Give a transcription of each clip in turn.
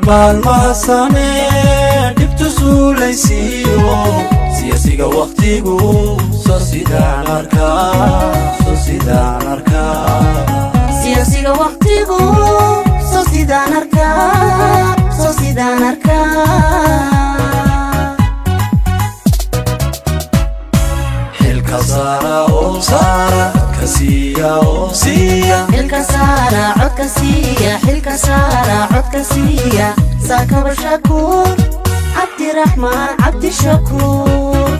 maalmaha samee dhibtu suulaysiiyo siyaasiga waqtigu soo sidaan arkaa siyaasiga waqtigu soo sidaan arkaa xilka saara oo saara kasiya oo siya xilka saara codka siya xilka saara codka siya saakaba shakuur cabdiraxmaan cabdishakuur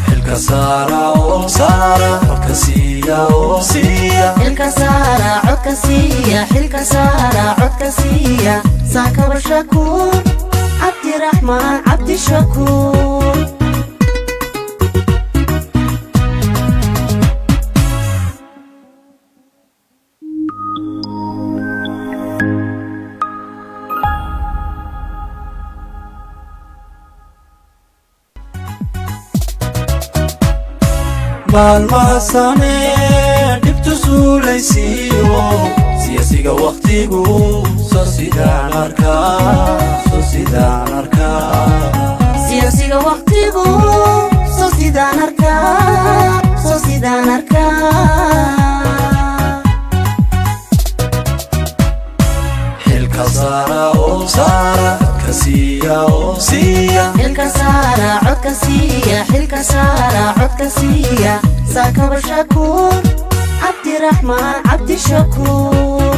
xilka saara oo saara kasiya oo siya xilka saara codka siya xilka saara codka siya saakaba shakuur cabdiraxmaan cabdishakuur maalmaha samee dhibtu suulaysiiyo siyaasiga waqtigu soo sidaan arkaa siyaasiga waqtigu soo sidaan arkaa xilka saara oo saara kasiya oo siya xilka saara codka siya xilka saara codka siya saakaba shakuur cabdiraxmaan cabdishakuur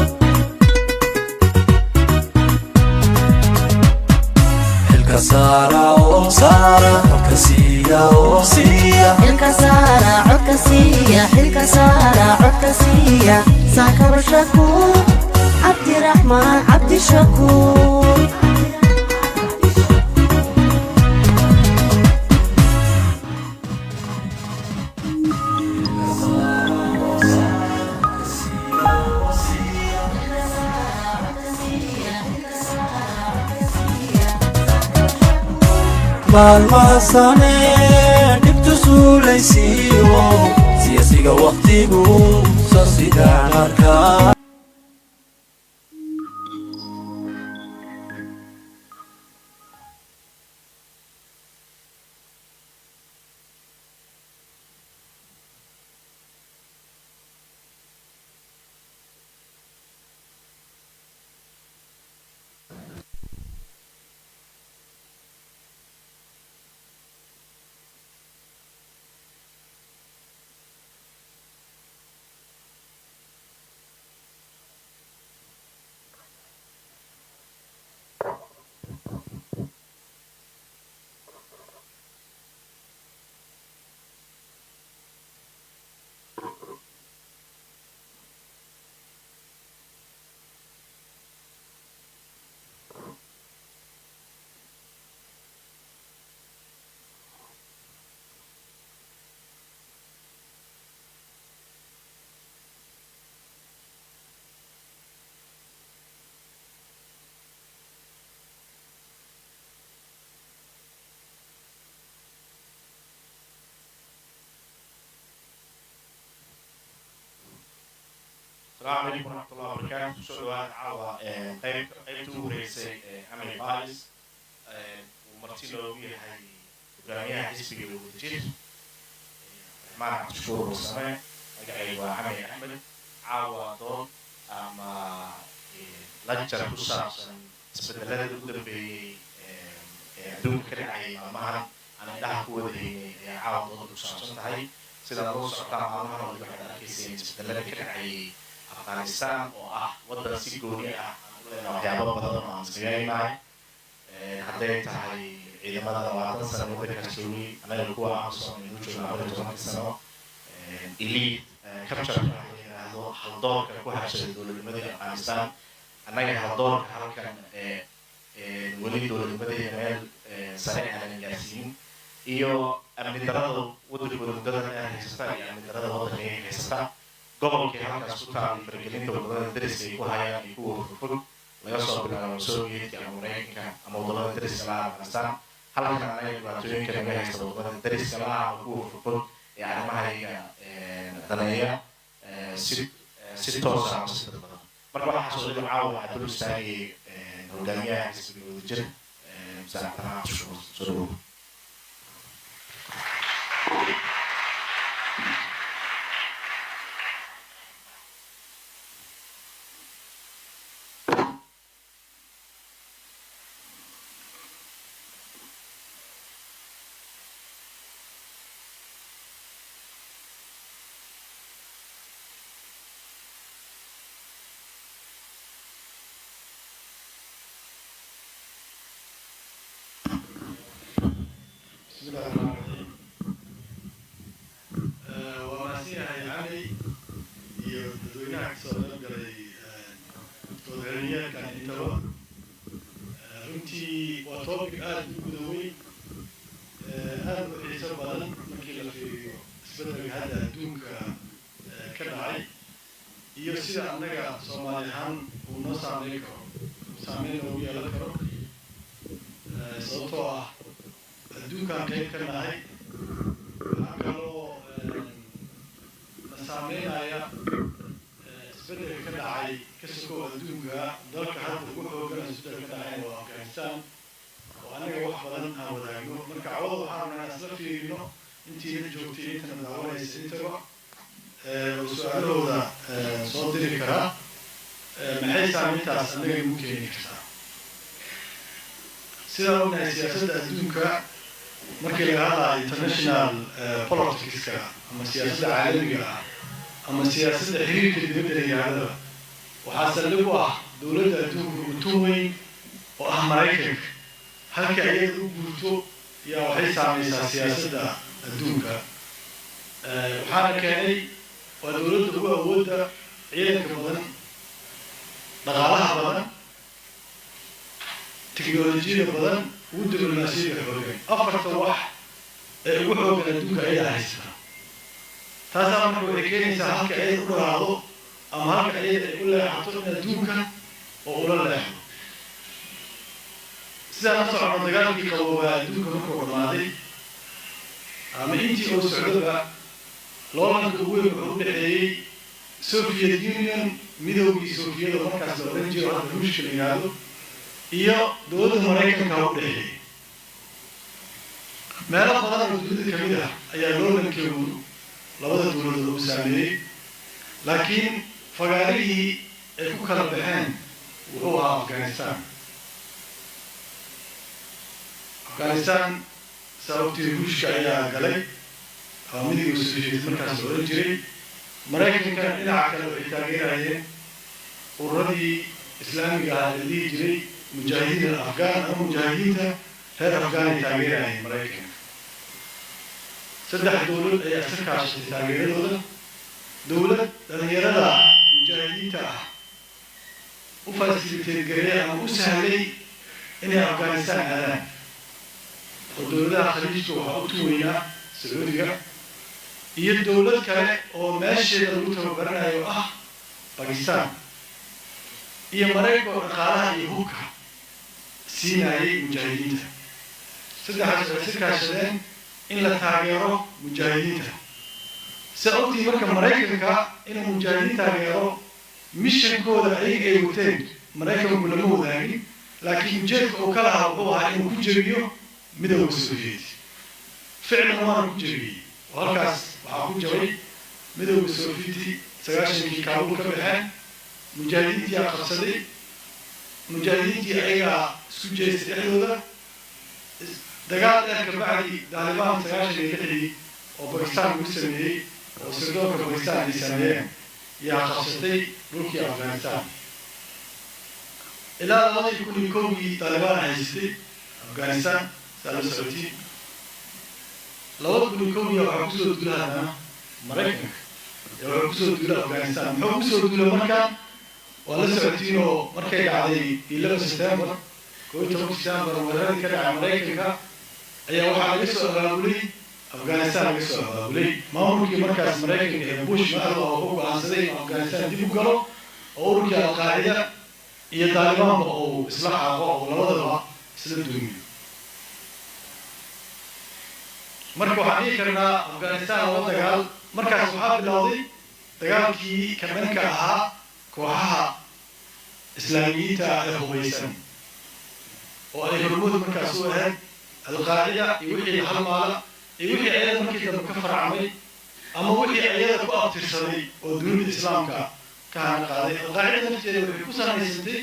xilka saara oo saara kasiya oo siya xilka saara codka siya xilka saara codka siya saakaba shakuur cabdiraxmaan cabdishakuur maalmaha samee dhibtu suulaysiiyo siyaasiga waqtigu soo sidaan arkaa السلام عليكم ورحمة الله وبركاته. سؤال عوا قيب توريسي عمل بايس ومرتيلو بيه هاي برامية حسبي وتجير ما عشور السماء أجا وعمل أحمد عوا دون أما لجنة خصوصا استبدالات الدم في دون كرعي معهم أنا ده هو ده عوا دون خصوصا هاي سيدا الله سبحانه وتعالى وجعل كيسين استبدالات كرعي أفغانستان وضد سيكونية waxyaabo badan oo aan isgaynahay hadday tahay ciidamada 20 sano waddanka joogay anaga kuwa aan soo joognay 12 sano elite capture yiraahdo haldoorka ku habshay dowladnimada Afghanistan anaga haldoorka halkan wali dowladnimada meel sare aan gaarsiin iyo amni darrada waddanka mudada haysata iyo amni darrada waddanka haysata gobolkii halkaas ku taal fargelinta wadamada dariska ay ku hayaan iyo kuwa fog laga soo bilaabo Soviet ama Mareykanka ama wadamada dariska la Afghanistan halkan anaga dhibaatooyinka naga haysta wadamada dariska la kuwa fog ee arrimaha daneeya si si toos ah si dadban marka waxaa soo dhigay caawa waxaa dul istaagay hogaamiyaha xisbiga wadajir musaacadaha soo international politics ama siyaasadda caalamiga ama siyaasadda xiriirka dibadda yiraahdo waxaa saldhig u ah dowladda adduunka ugu weyn oo ah Mareykanka halka ay u guurto yaa waxay saamaysaa siyaasadda adduunka waxaana keenay waa dowladda ugu awoodda ciidanka badan dhaqaalaha badan teknolojiyada badan ugu diblomaasiyadda xooggan afarta wax ee ugu xooggan adduunka ayaa haysta taasaa marka waxay keenaysaa halka ay u dhaqaaqdo ama halka ay u leexato in adduunka oo ula leexdo sidaa la socono dagaalkii qaboobaa adduunka markuu dhamaaday ama intii oo socdaba loolanka ugu weyn wuxuu u dhexeeyey Soviet Union midoogii Soviet oo markaas la oran jiray hadda Ruushka la yiraahdo iyo dowladda Mareykanka u dhexeeyey meelo badan oo dunida ka mid ah ayaa loolankeedu labada dowladood u saameeyey laakiin fagaarihii ay ku kala baxeen wuxuu ahaa Afghanistan sababtii Ruushka ayaa galay ama midowga Soviet markaas la oran jiray Mareykanka dhinaca kale waxay taageerayeen ururadii islaamiga ah ee dhihi jiray mujaahidiin Afghaan ama mujaahidiinta reer Afghaan ay taageerayeen Mareykanka saddex dowlad ayaa iska kaashatay taageeradooda dowlad dhalinyarada mujaahidiinta ah u fasiliteed gareeyay ama u sahlay inay Afghanistan aadaan oo dowladaha khaliijka waxaa u tuweynaa Sacuudiga iyo dowlad kale oo meesheeda lagu tababaranayo ah Pakistan iyo Mareykanka oo dhaqaalaha iyo hubka siinayay mujaahidiinta saddexdaas waxay iska kaashadeen in la taageero mujaahidiinta sababtii marka Mareykanka inuu mujaahidiin taageero missionkooda ayaga ay wateen Mareykanku lama wadaagin laakiin ujeedka uu kala ahaa wuxuu ahaa inuu ku jebiyo midowga Soviet ficlan waana ku jebiyey halkaas waxaa ku jabay midowga Soviet 90kii Kaabul ka baxeen mujaahidiintii ayaa qabsaday mujaahidiintii ayagaa isku jeestay dhexdooda dagaal dheer ka bacdi Taliban 96 oo Pakistan lagu sameeyey oo sirdoonka Pakistan ay sameeyeen yaa qabsatay dhulkii Afghanistan ilaa 2001 Taliban haystay Afghanistan sala socotay 2001 waxaa kusoo duulay Mareykanka waxaa kusoo duulay Afghanistan wuxuu kusoo duulay markaan waa la socotiin oo markay dhacday 11 September 11 September weeraradii ka dhacay Mareykanka ayaa waxaa laga soo abaabulay Afghanistan laga soo abaabulay maamulkii markaas Mareykanka ee Bush madaxda oo ku go'aansaday in Afghanistan dib u galo oo ururkii Al-Qaa'ida iyo Taliban oo isla xaqo oo labadaba isla duumiyo marka waxaan dhihi karnaa Afghanistan waa dagaal markaas waxaa bilowday dagaalkii ka dhanka ahaa kooxaha islaamiyiinta ee hubaysan oo ay hormuud markaas u ahayd alqaacida iyo wixii halmaala iyo wixii ayada markii dambe ka farcamay ama wixii ayada ku abtirsaday oo dunida islaamka ka hana qaaday alqaacida nafteeda waxay ku samaysantay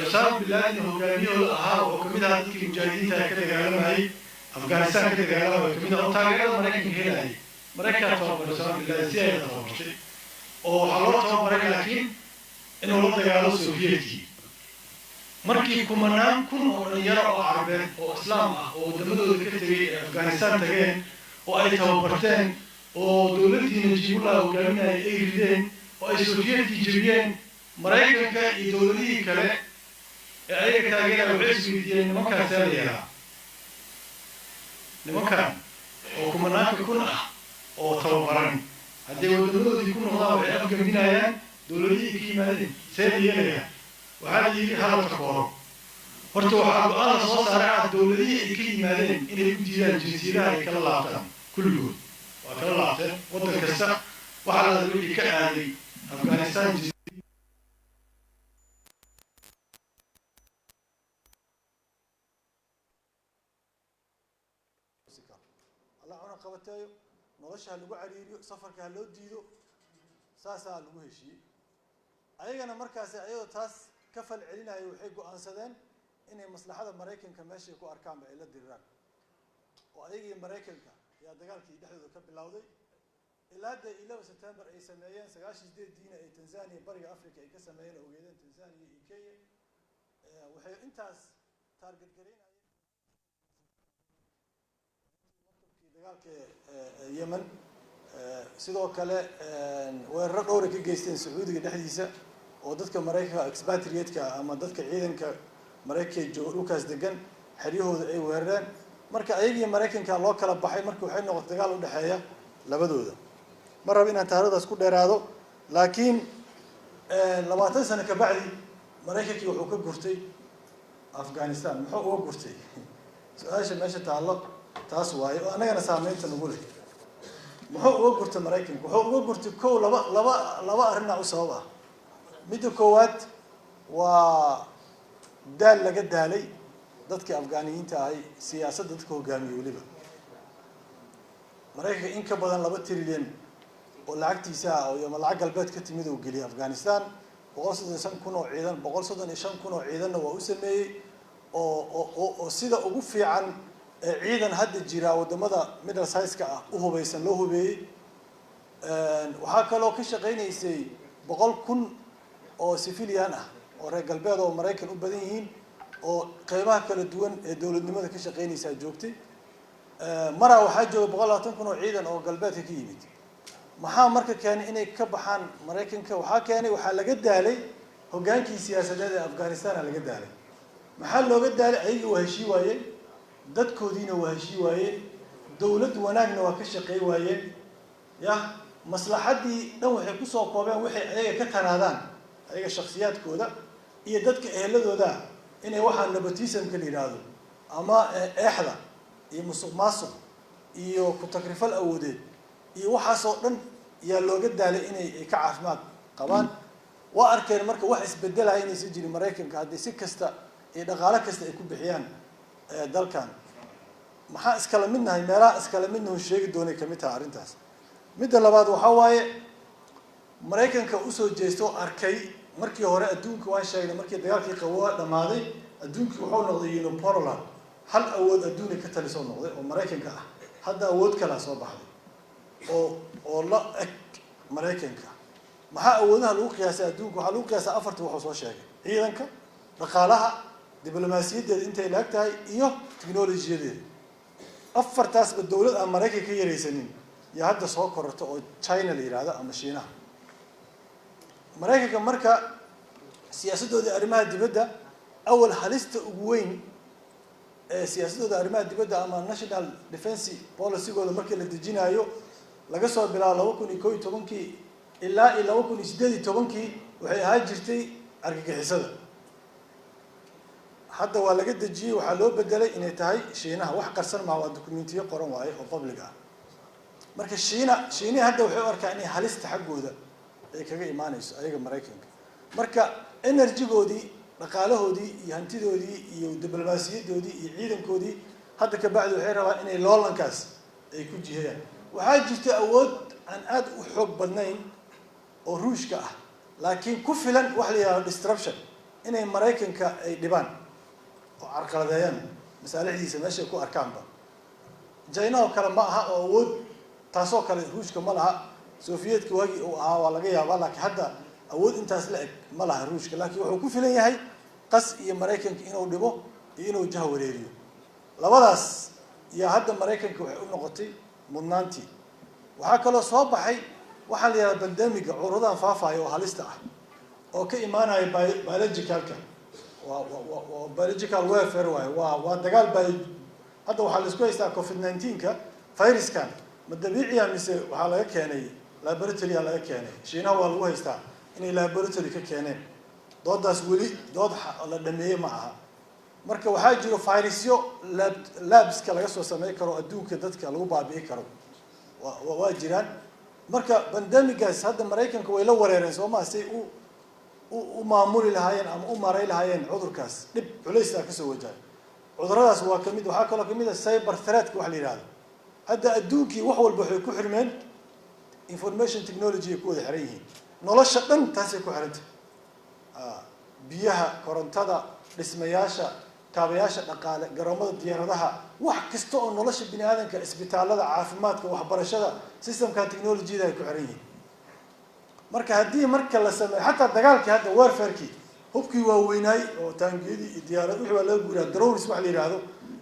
Osama bin Laden hogaamiyahooda ahaa oo kamid ahaa dadkii mujaahidiinta ka dagaalamayay Afghanistan ka dagaalamaya kamid ah oo taageerada Maraykanka helayay Maraykanka tababaray Osama bin Laden si ay tababartay oo waxaa loo tababaray laakiin inuu la dagaalo Soviyetkii markii kumanaan kun oo dhalinyaro oo carabeed oo islaam ah oo wadamadooda ka tegay ee Afghanistan tageen oo ay tababarteen oo dowladii Najibullah hogaaminayay ay rideen oo ay Soviyetkii jebiyeen Maraykanka iyo dowladihii kale ee ayaga taageeraya waxay isweydiiyeen nimankaas leeyahay nimankan oo kumanaanka kun ah oo tababaran haddii wadamadoodii ku noqdaan waxay afgambinayaan dowladihii ka yimaadeen see yeelayaan waxaa la yidhi hadalka koro horta waxaa go-aan la soo saaray ah dowladihii ay ka yimaadeen inay u diidaan jinsiyadaha ay kala laabtaan kulligood waa kala laabteen waddan kasta waxaa la wixii ka aaday Afghanistan qabateeyo nolosha ha lagu cariiriyo safarka ha loo diido saasaa lagu heshiiyey ayagana markaasi ayadoo taas ka fal celinayo waxay go-aansadeen inay maslaxada Maraykanka meeshay ku arkaanba ay la diriraan oo ayagii Maraykanka ayaa dagaalkii dhexdooda ka bilowday ilaa 11 September ay sameeyeen 98 diina ay Tanzania bariga Afrika ay ka sameeyeen ogeedeen Tanzania iyo Kenya waxay intaas target gareynayeen dagaalka Yemen sidoo kale weeraro dhowr ka geysteen Sacuudiga dhexdiisa oo dadka Maraykanka expatriate-ka ama dadka ciidanka Maraykanka jooga dhulkaas degan xeriyahooda ay weerareen marka ayagii Maraykanka loo kala baxay markii waxay noqotay dagaal u dhaxeeya labadooda mar rab inaan taariikhdaas ku dheeraado laakiin 20 sano ka bacdi Maraykanka wuxuu ka gurtay Afghanistan muxuu uga gurtay su'aasha meesha taalo taas waaye oo anagana saameynta nagu leh muxuu uga gurtay Maraykanka wuxuu uga gurtay koow laba arrin u sabab ah midda koowaad waa daal laga daalay dadka Afgaaniyiinta ay siyaasadda dadka hogaamiyay waliba Maraykanka in ka badan 2 trilyan oo lacagtiisa oo yama lacag galbeed ka timid oo geliyay Afghanistan 135 kun oo ciidanna waa u sameeyay oo sida ugu fiican ciidan hadda jira wadamada middle size-ka ah u hubaysan loo hubeeyay waxaa kaloo ka shaqeynaysay 100 kun oo civilian ah oo reer galbeed oo Maraykan u badan yihiin oo qaybaha kala duwan ee dawladnimada ka shaqeynaysa joogtay mara waxaa jooga 120 kun oo ciidan oo galbeedka ka yimid maxaa marka keenay inay ka baxaan Maraykanka waxaa keenay waxaa laga daalay hogaankii siyaasadeed ee Afghanistan laga daalay maxaa looga daalay ayagu waa heshii waayeen dadkoodiina waa heshii waayeen dawlad wanaagna waa ka shaqeey waayeen ya maslaxadii dhan waxay ku soo koobeen waxay ayaga ka tanaadaan ayaga shakhsiyaadkooda iyo dadka eheladooda inay waxaan nepotism ka yiraahdo ama eexda iyo musuqmaasuq iyo ku takrifal awoodeed iyo waxaas oo dhan yaa looga daalay inay ka caafimaad qabaan waa arkeen marka wax isbedelay inay si jirin Maraykanka hadii si kasta ee dhaqaale kasta ay ku bixiyaan dalkan maxaa iskala midnahay meelaha iskala midnahay sheegi doonay kamid tahay arintaas midda labaad waxa waaye Maraykanka u soo jeesto arkay markii hore adduunka waa sheegay markii dagaalkii Qabow dhamaaday adduunka wuxuu noqday unipolar hal awood adduunka ka taliso noqday oo Maraykanka ah hadda awood kala soo baxday oo la eg Maraykanka maxaa awoodaha lagu qiyaasay adduunka waxa lagu qiyaasay afarta wuxuu soo sheegay ciidanka dhaqaalaha diblomaasiyadeed intay laagtahay iyo tiknoolajiyadeed afartaas ba dawlad aan Maraykanka ka yareysanin ya hadda soo kororto oo China la yiraahdo ama Shiinaha Maraykanka marka siyaasadooda arrimaha dibadda awal halista ugu weyn ee siyaasadooda arrimaha dibadda ama national defense policy-gooda markii la dejinayo laga soo bilaabo 2011 ilaa 2018 waxay ahaa jirtay argagixisada hadda waa laga dejiyay waxa loo bedelay inay tahay Shiinaha wax qarsan ma waa dokumentiyo qoran waaye oo public ah marka shiini hadda waxay u arkaa inay halista xaggooda ay kaga imaanayso ayaga Mareykanka marka energy-goodii dhaqaalahoodii iyo hantidoodii iyo diblomaasiyadoodii iyo ciidankoodii hadda ka bacdi waxay rabaan inay loolankaas ay ku jihayaan waxaa jirta awood aan aad u xoog badnayn oo ruushka ah laakiin ku filan wax la yiraahdo disruption inay Mareykanka ay dhibaan oo carqaladeeyaan masaalixdiisa meesha ku arkaanba China oo kale ma aha oo awood taasoo kale ruushka ma laha Soviyetka wagi oo ahaa waa laga yaabaa laakiin hadda awood intaas la eg ma laha ruushka laakiin wuxuu ku filan yahay qas iyo Mareykanka inuu dhibo iyo inuu jaha wareeriyo labadaas iyo hadda Mareykanka waxay u noqotay mudnaantii waxaa kaloo soo baxay waxa la yiraahdo pandemic cudurradan faafaya oo halista ah oo ka imaanaya biologicalka waa biological warfare waa dagaal hadda waxaa la isku haystaa COVID-19 viruskan ma dabiici ah mise waxaa laga keenay laboratory laga keenay Shiinaha waa lagu haystaa inay laboratory ka keeneen doodaas weli dood la dhameeyay ma aha marka waxaa jiro virusyo labska laga soo sameey karo adduunka dadka lagu baabi'i karo waa jiraan marka pandemigaas hadda Mareykanka way la wareereen Soomaaliya si u maamuli lahaayeen ama u maray lahaayeen cudurkaas dib culayska ka soo wajahay cuduradaas waa kamid waxa kale kamid ah cyber threat wax la yiraahdo hadda adduunkii wax walba waxay ku xirmeen information technology ku wada xiran yihiin nolosha dhan taasay ku xirantay biyaha korontada dhismayaasha kaabayaasha dhaqaale garoomada diyaaradaha wax kasta oo nolosha bini'aadanka isbitaalada caafimaadka waxbarashada systemka technology-da ay ku xiran yihiin marka haddii marka la sameeyo xataa dagaalkii hadda warfare-kii hubkii waa weynaay oo taangiyadii iyo diyaarad wixii waa laga guuraa drones wax la yiraahdo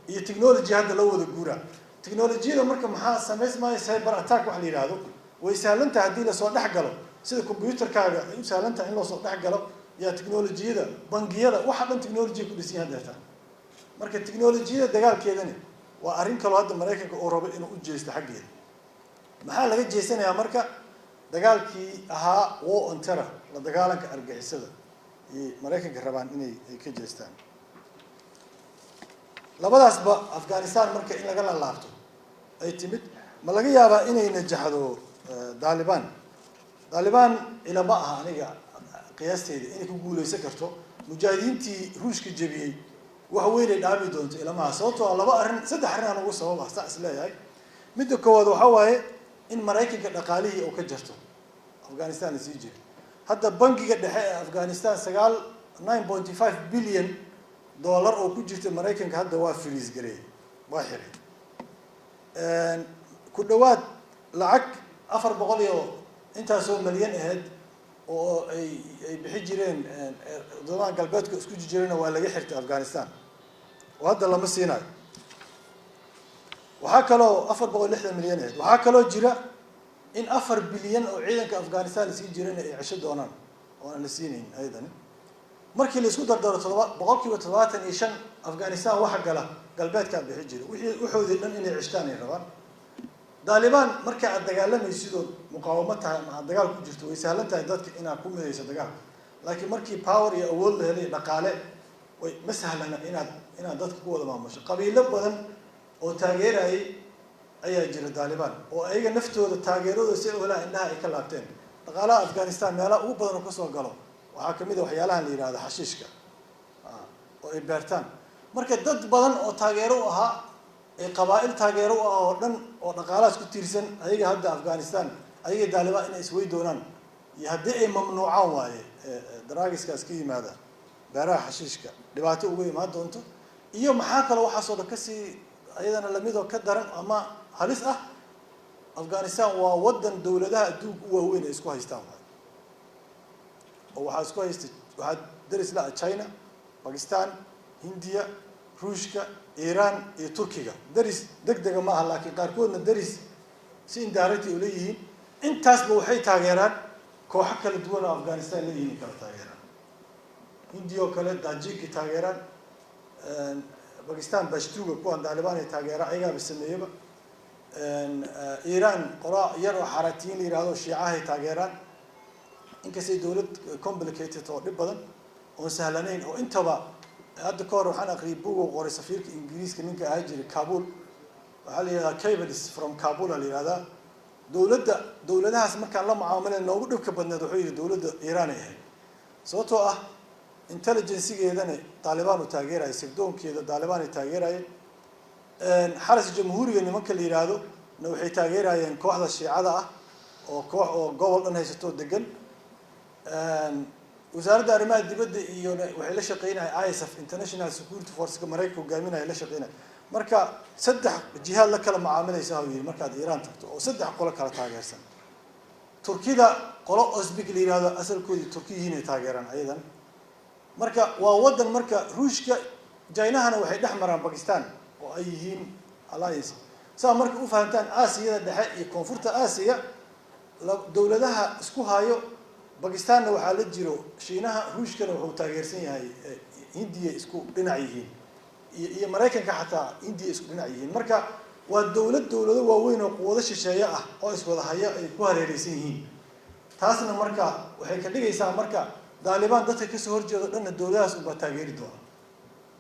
iyo technology hadda la wada guuraa technology-da marka maxaa sameysmaya cyber attack wax la yiraahdo way sahlan tahay haddii la soo dhex galo sida computer-kaaga ay u sahlan tahay in la soo dhex galo ya technology-da bangiyada waxa dhan technology ku dhisan yahay marka technology-da dagaalkeedani waa arrin kale hadda Mareykanka oo rabo inuu u jeesto xaggeeda maxaa laga jeesanayaa marka dagaalkii ahaa war on terror la dagaalanka argagixisada ee Mareykanka rabaan inay ka jeestaan labadaasba Afghanistan marka in laga laabto ay timid ma laga yaabaa inay najaxdo Taliban ila ma aha aniga qiyaasteeda inay ku guuleysan karto mujaahidiintii ruushka jabiyay wax weyn ay dhaabi doonto ila ma sababtoo saddex arrin aan ugu sabab ah saas leeyahay midda koowaad waxa waaye in Mareykanka dhaqaalihii oo ka jirto Afghanistan sii jiro hadda bangiga dhexe ee Afghanistan 9.5 billion dollar oo ku jirta Mareykanka hadda waa freeze gareey waa xiray ku dhawaad lacag 400 iyo intaasoo milyan ahayd oo ay bixi jireen wadamada galbeedka isku jireen waa laga xirtay Afghanistan oo hadda lama siinayo waxa kaloo 460 milyan ahayd waxa kaloo jira in 4 bilyan oo ciidanka Afghanistan sii jireen ay cisho doonaan oo aan la siinayn aydan markii la isku dardaro 75% Afghanistan waxa gala galbeedka bixi jiray wuxuu dhan inay cishtaan ay rabaan Taliban marka aad dagaalamayso muqaawamad tahay ama dagaal ku jirto way sahlan tahay dadka inay ku midayso dagaal laakiin markii power iyo awood la helay dhaqaale way ma sahlana inaad dadka ku wada maamusho qabiilo badan oo taageeray ayaa jira Taliban oo ayaga naftooda taageeradooda si wala indhaha ay ka laabteen dhaqaalaha Afghanistan meelaha ugu badan oo ka soo galo waxa kamid ah waxyaalaha la yiraahdo xashiishka oo ay beertaan marka dad badan oo taageero u ahaa ee qabaa'il taageero u ah oo dhan oo dhaqaalahaas ku tiirsan ayaga hadda Afghanistan ayaga Taliban inay iswey doonaan iyo haddii ay mamnuucaan waaye daraagiskaas ka yimaada beeraha xashiishka dhibaato uga imaan doonto iyo maxaa kale waxa soo dhakasi ayadana lamid oo ka daran ama halis ah Afghanistan waa wadan dawladaha adduunka u waaweyn isku haystaan oo waxa isku haystay waxa daris la China Pakistan India Ruushka Iran iyo Turkiga daris degdega ma aha laakiin qaarkoodna daris si indirect u leeyihiin intaasba waxay taageeraan kooxo kala duwan oo Afghanistan leeyihiin kala taageeraan India kale Tajik taageeraan Pakistan Bashtuga kuwan Taliban ay taageeraan ayaga sameeyaba Iran qora yar oo xaratiin la yiraahdo Shiicaha ay taageeraan inkastoo dawlad complicated oo dhib badan oo sahlanayn oo intaba hadda ka hor waxaan aqriyay buug oo qoray safiirka Ingiriiska ninka ahaa jiray Kabul waxa la yiraahdaa cables from Kabul la yiraahdaa dowladahaas markaan la mucaamaleen noogu dhibka badneed wuxuu yidhi dowladda iiraan ay ahayd sababtoo ah intelligencegeedana taalibaan uu taageerayay sirdoonkeeda taalibaan ay taageerayeen xaras jamhuuriga nimanka la yidhaahdo na waxay taageerayeen kooxda shiicada ah oo koox oo gobol dhan haysatoo degan wasaaradda arrimaha dibadda iyo waxay la shaqeynayaan ISAF International Security Force-ka Mareykanka hogaaminaya la shaqeynaya marka saddex jihaad la kala macaamilaysa uu yiri markaad Iiraan tagto oo saddex qolo kala taageersan Turkida qolo Uzbek la yiraahdo asalkoodii Turkiyiin ay taageeraan ayadan marka waa wadan marka Ruushka Jaynahana waxay dhex maraan Pakistan oo ay yihiin alliance saa marka u fahantaan Aasiyada dhexe iyo koonfurta Aasiya dowladaha isku hayo Pakistan waxaa la jiro Shiinaha Ruushkana wuxuu taageersan yahay Hindiya isku dhinac yihiin iyo Mareykanka xataa Hindiya isku dhinac yihiin marka waa dowlado waaweyn oo quwado shisheeye ah oo iswada haya ay ku hareeraysan yihiin taasna marka waxay ka dhigaysaa marka Taliban dadka ka soo horjeedo dhanna dowladahaas u taageeri doona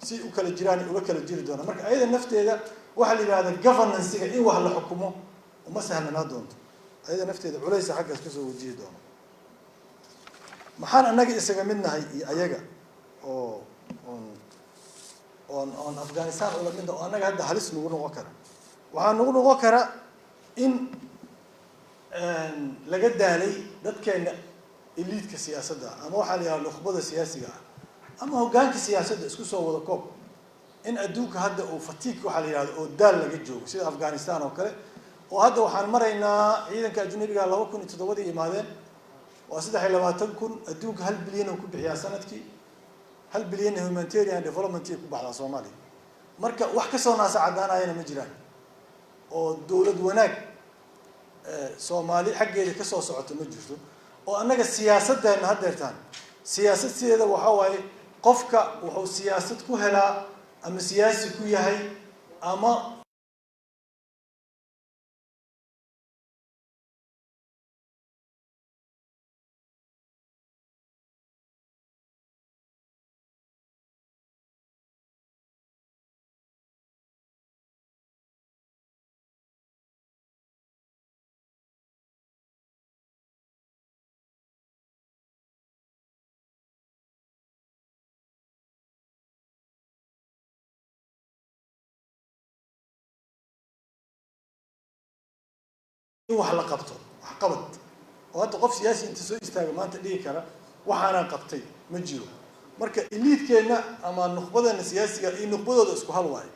si u kala jiraan uga kala jiri doona marka ayada nafteeda waxa la yiraahdaa governance-ga in wax la xukumo uma sahlana doonto ayada nafteeda culays xaggaas ka soo wajihi doona maxaan anaga isaga midnahay iyo ayaga oo Afghanistan oo lamid ah anaga hadda halis nagu noqon kara waxaan nagu noqon kara in laga daalay dadkeena elite-ka siyaasadda ama waxa la yiraahdo nukhbada siyaasiga ama hoggaanka siyaasadda isku soo wada koob in adduunka hadda uu fatiig waxa la yiraahdo oo daal laga joogo sida Afghanistan oo kale oo hadda waxaan maraynaa ciidanka ajnabiga 2007 imaadeen waa 23,000 adduunka 1 bilyan oo ku bixiya sanadkii 1 bilyan humanitarian development ku baxda Soomaaliya marka wax ka soo naasa cadaanayna ma jiraan oo dawlad wanaag Soomaali xaggeeda ka soo socoto ma jirto oo anaga siyaasaddeena haddeertaan siyaasadteeda waxa waaye qofka wuxuu siyaasad ku helaa ama siyaasi ku yahay ama wax la qabto wax qabad oo hadda qof siyaasi inta soo istaaga maanta dhigi kara waxaana qabtay ma jiro marka elite-keena ama nukhbadana siyaasiga iyo nukhbadooda isku hal waay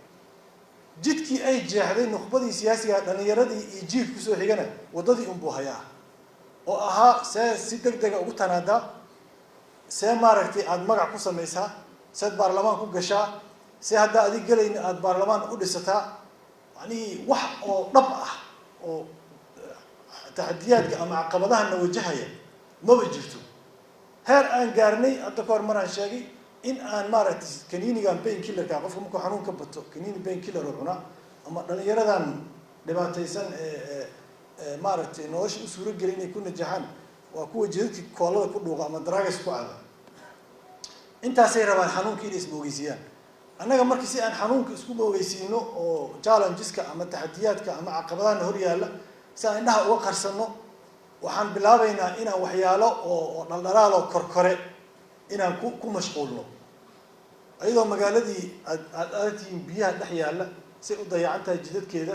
jidkii ay jeexday nukhbadii siyaasiga dhalinyaradii iyo jiil ku soo xigana wadadii buu hayaa oo ahaa si degdeg ugu tanaada maaragtay aad magac ku samaysaa sad baarlamaan ku gashaa hadda adig galayna aad baarlamaan u dhisataa yani wax oo dhab ah oo taxadiyaadka ama caqabadaha wajahaya ma jirto heer aan gaarnay hadda ka hor maraan sheegay in aan maaragtay kaniinigan pain killer ka qofka markuu xanuun ka bato kaniini pain killer oo cuna ama dhalinyaradan dhibaataysan maaragtay nolosha u suuro gelin inay ku najaxaan waa kuwa jidadka koolada ku dhuuqa ama drugs ku caada intaasay rabaan xanuunka inay ismoogeysiiyaan annaga markii si aan xanuunka isku moogeysiino oo challengeska ama taxadiyaadka ama caqabadaha hor yaalla si aan indhaha uga qarsano waxaan bilaabaynaa inaan waxyaalo oo dhaldhalaal oo korkore inaan ku mashquulno ayadoo magaaladii aad aragtiin biyaha dhex yaalla si u dayacan tahay jidadkeeda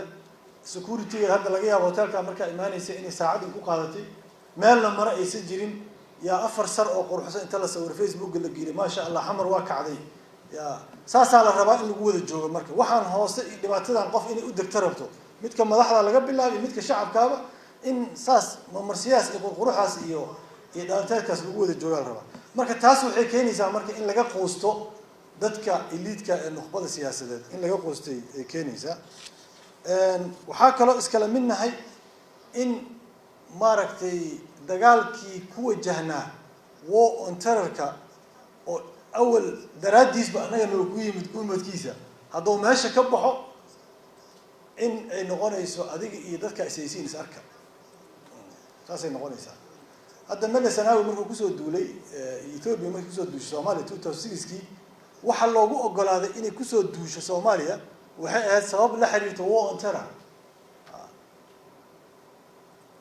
security-ga hadda laga yaabo hotelka markaa imaanaysa inay saacad ku qaadatay meelna mara aysan jirin yaa 4 sar oo quruxsan inta la sawir Facebook la geeyay ma sha Allah xamar waa kacday yaa saasa la rabaa in lagu wada joogo marka waxaan hoose dhibaatadan qof inay u degto rabto midka madaxda laga bilaabay midka shacabkaaba in saas marsiyaas iyo quruxaas iyo dhaanteedkaas lagu wada joogo la rabaa marka taas waxay keenaysaa marka in laga qoosto dadka elite-ka ee nukhbada siyaasadeed in laga qoostay ay keenaysaa waxaa kaloo iskala midnahay in maaragtay dagaalkii ku wajahnaa war on terror-ka oo awal daraadiisba anaga noo ku yimid gurmadkiisa hadduu meesha ka baxo in ay noqonayso adiga iyo dadka isaysiin is arka saasay noqonaysaa hadda meel sanaawi markuu kusoo duulay Ethiopia markuu kusoo duushay Soomaaliya 2006kii waxa loogu ogolaaday inay kusoo duusho Soomaaliya waxay ahayd sabab la xiriirta war on terror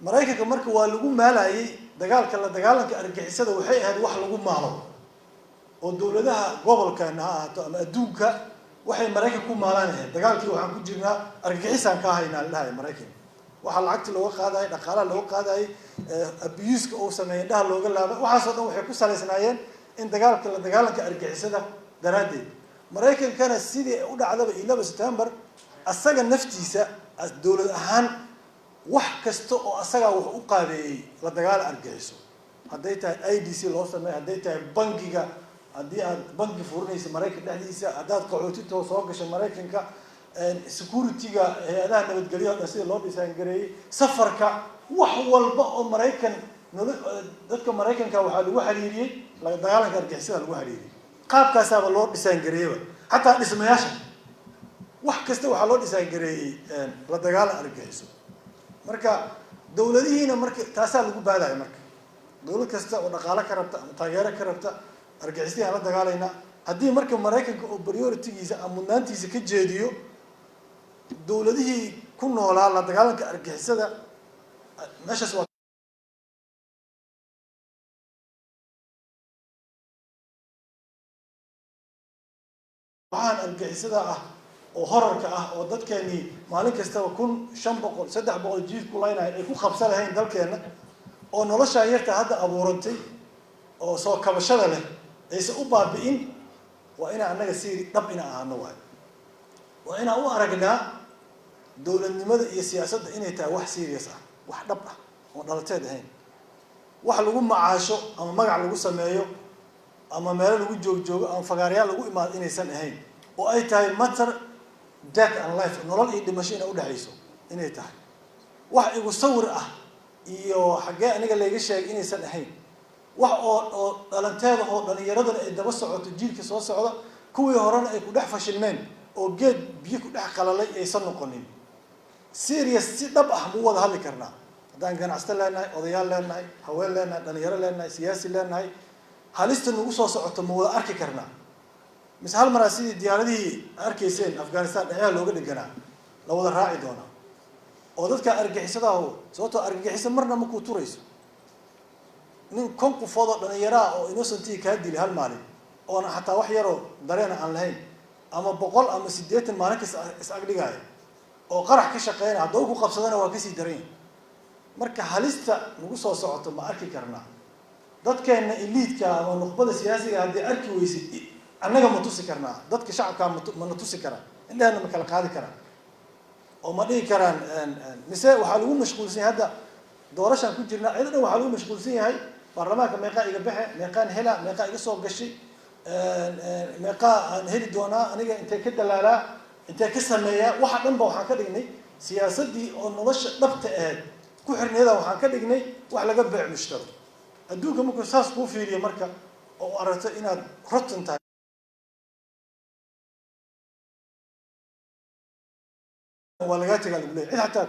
maraykanka marka waa lagu maalayay dagaalka la dagaalanka argagixisada waxay ahayd wax lagu maalo oo dowladaha gobolkana ha ahaato ama adduunka waxay maraykanka ku maalanayeen dagaalkii waxaan ku jirnaa argagixisaan ka haynaa lahay maraykanka waxa lacagta looga qaadayo dhaqaalaha looga qaadayo abiyuuska oo sameeyay dhaha looga laabay waxaasoo dhan waxay ku saleysnaayeen in dagaalka la dagaalanka argagixisada daraadeed maraykankana sidii u dhacdaba 11 September asaga naftiisa dowlad ahaan wax kasta oo asaga wax u qaabeeyay la dagaal argagixiso hadday tahay IDC loo sameeyo hadday tahay bangiga haddii aad bangi furinaysa maraykanka dhexdiisa haddaad qaxootito soo gashay maraykanka security-ga hay-adaha nabadgelyada sida loo dhisaan gareeyay safarka wax walba oo maraykan dadka maraykanka waxaa lagu xiriiriyay la dagaalanka argagixisada lagu xiriiriyay qaabkaasaaba loo dhisaan gareeyay xataa dhismayaasha wax kasta waxaa loo dhisaan gareeyay la dagaalan argagixiso marka dowladihiina marka taasaa lagu baadaya marka dowlad kasta oo dhaqaale ka rabta ama taageero ka rabta argagixisada aan la dagaalayna haddii marka maraykanka oo priority-giisa ama mudnaantiisa ka jeediyo dowladihii ku noolaa la dagaalanka argagixisada meeshaas waa waxaan argagixisada ah oo horarka ah oo dadkeeni maalin kastaba 1500 300 jiif ku leenahay ay ku qabsan lahayn dalkeena oo nolosha yarta hadda abuurantay oo soo kabashada leh aysan u baabi'in waa ina anaga si dhab ina ahaano waa ina u aragnaa dowladnimada iyo siyaasadda inay tahay wax serious ah wax dhab ah oo dhalateed ahayn wax lagu macaasho ama magac lagu sameeyo ama meel lagu joogo ama fagaarayaal lagu imaado inaysan ahayn oo ay tahay matter death and life nolol iyo dhimasho inay u dhaxayso inay tahay wax igu sawir ah iyo xagee aniga laga sheegay inaysan ahayn wax oo dhalanteeda oo dhalinyarada ay daba socoto jiilka soo socda kuwii horena ay ku dhex fashilmeen oo geed biyo ku dhex qalalay aysan noqonin serious si dhab ah muu wada hadli karnaa haddaan ganacsato leenahay odayaal leenahay haween leenahay dhalinyaro leenahay siyaasi leenahay halista nagu soo socoto ma wada arki karnaa mise hal maraa sidii diyaaradihii arkayseen Afghanistan dhayaha looga dhiganaa la wada raaci doonaa oo dadka argagixisadahu sababtoo argagixisa marna ma ku turayso nin kon qofoodo dhalinyaro oo innocent ka dili hal maalin oo xataa wax yaro dareen aan lahayn ama 100 ama 80 maalin ka is agdhigay oo qarax ka shaqeynaa hadduu ku qabsadana waa ka sii dareen marka halista nagu soo socoto ma arki karnaa dadkeena elite-ka ama nuqbada siyaasiga haddii arki weysid annaga ma tusi karnaa dadka shacabka ma tusi karaan indhahana ma kala qaadi karaan oo ma dhihi karaan mise waxaa lagu mashquulsan yahay hadda doorashaan ku jirnaa iyada dhan waxaa lagu mashquulsan yahay baarlamaanka meeqaa iga baxe meeqaan hela meeqaa iga soo gashay meeqaa aan heli doonaa aniga intee ka dalaalaa intee ka sameeyaa waxa dhan ba waxaan ka dhignay siyaasadii oo nolosha dhabta ahayd ku xirneeda waxaan ka dhignay wax laga beec mushtaro adduunka markuu saas kuu fiiriyo marka oo aragto inaad rotan tahay waa laga tagaa lagu leeyahay cid xataa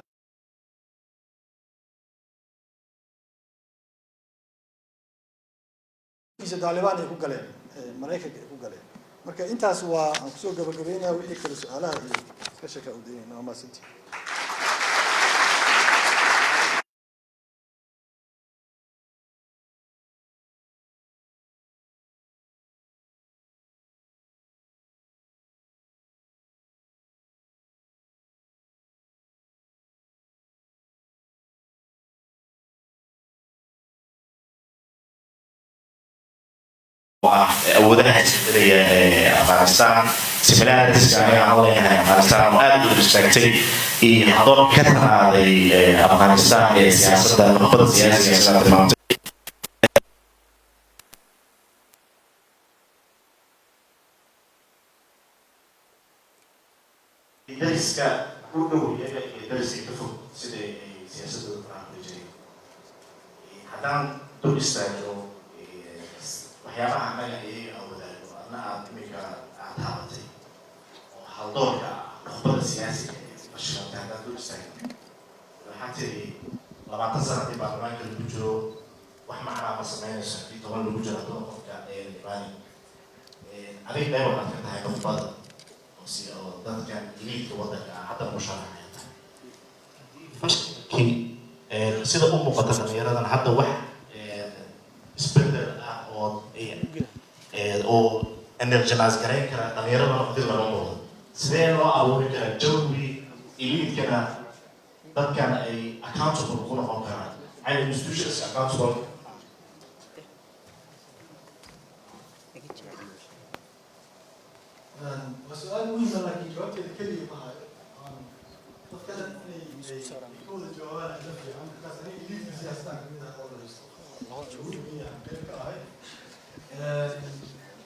Taliban ay ku galeen Mareykanka ay ku galeen marka intaas waa aan ku soo gabagabeynaa wixii kala su'aalaha iyo iska shaka u deeyna ama sinti awoodaha isbeddelaya Afghanistan similarities ayaan leeyahay Afghanistan aad u respectay iyo doon ka tanaaday Afghanistan ee siyaasadda nabadda siyaasiga sida tilmaantay dariska u dhow iyo dariska ka fog sida ay siyaasaddu u faafayeen haddaan dul istaagno waxyaabaha anaga iyaga awoodayo adna aad imika aad haabatay oo haldoorka nuqbada siyaasiga ee bashiranta haddaad u istaagno waxaa tiri 20 sano in baarlamaanka lagu jiro wax macnaa ma sameynayso haddii 10 lagu jiro hadduu qofka ee imaani adig dheer waxaad ka tahay nuqbada oo dadkan iliidka waddanka ah hadda musharaxaya tahay sida u muuqata dhalinyaradan hadda wax isbedel ah oo energize gareyn kara dhalinyarada waqtiga laga muuqdo sidee loo abuuri karaa jawi eliitkana dadkan ay accountable ku noqon karaan ay institutions accountable وسؤال مهم لكن جوابت الكلمة معها مثلا يكون الجواب نفي عن مثلا اللي في سياستنا كده أول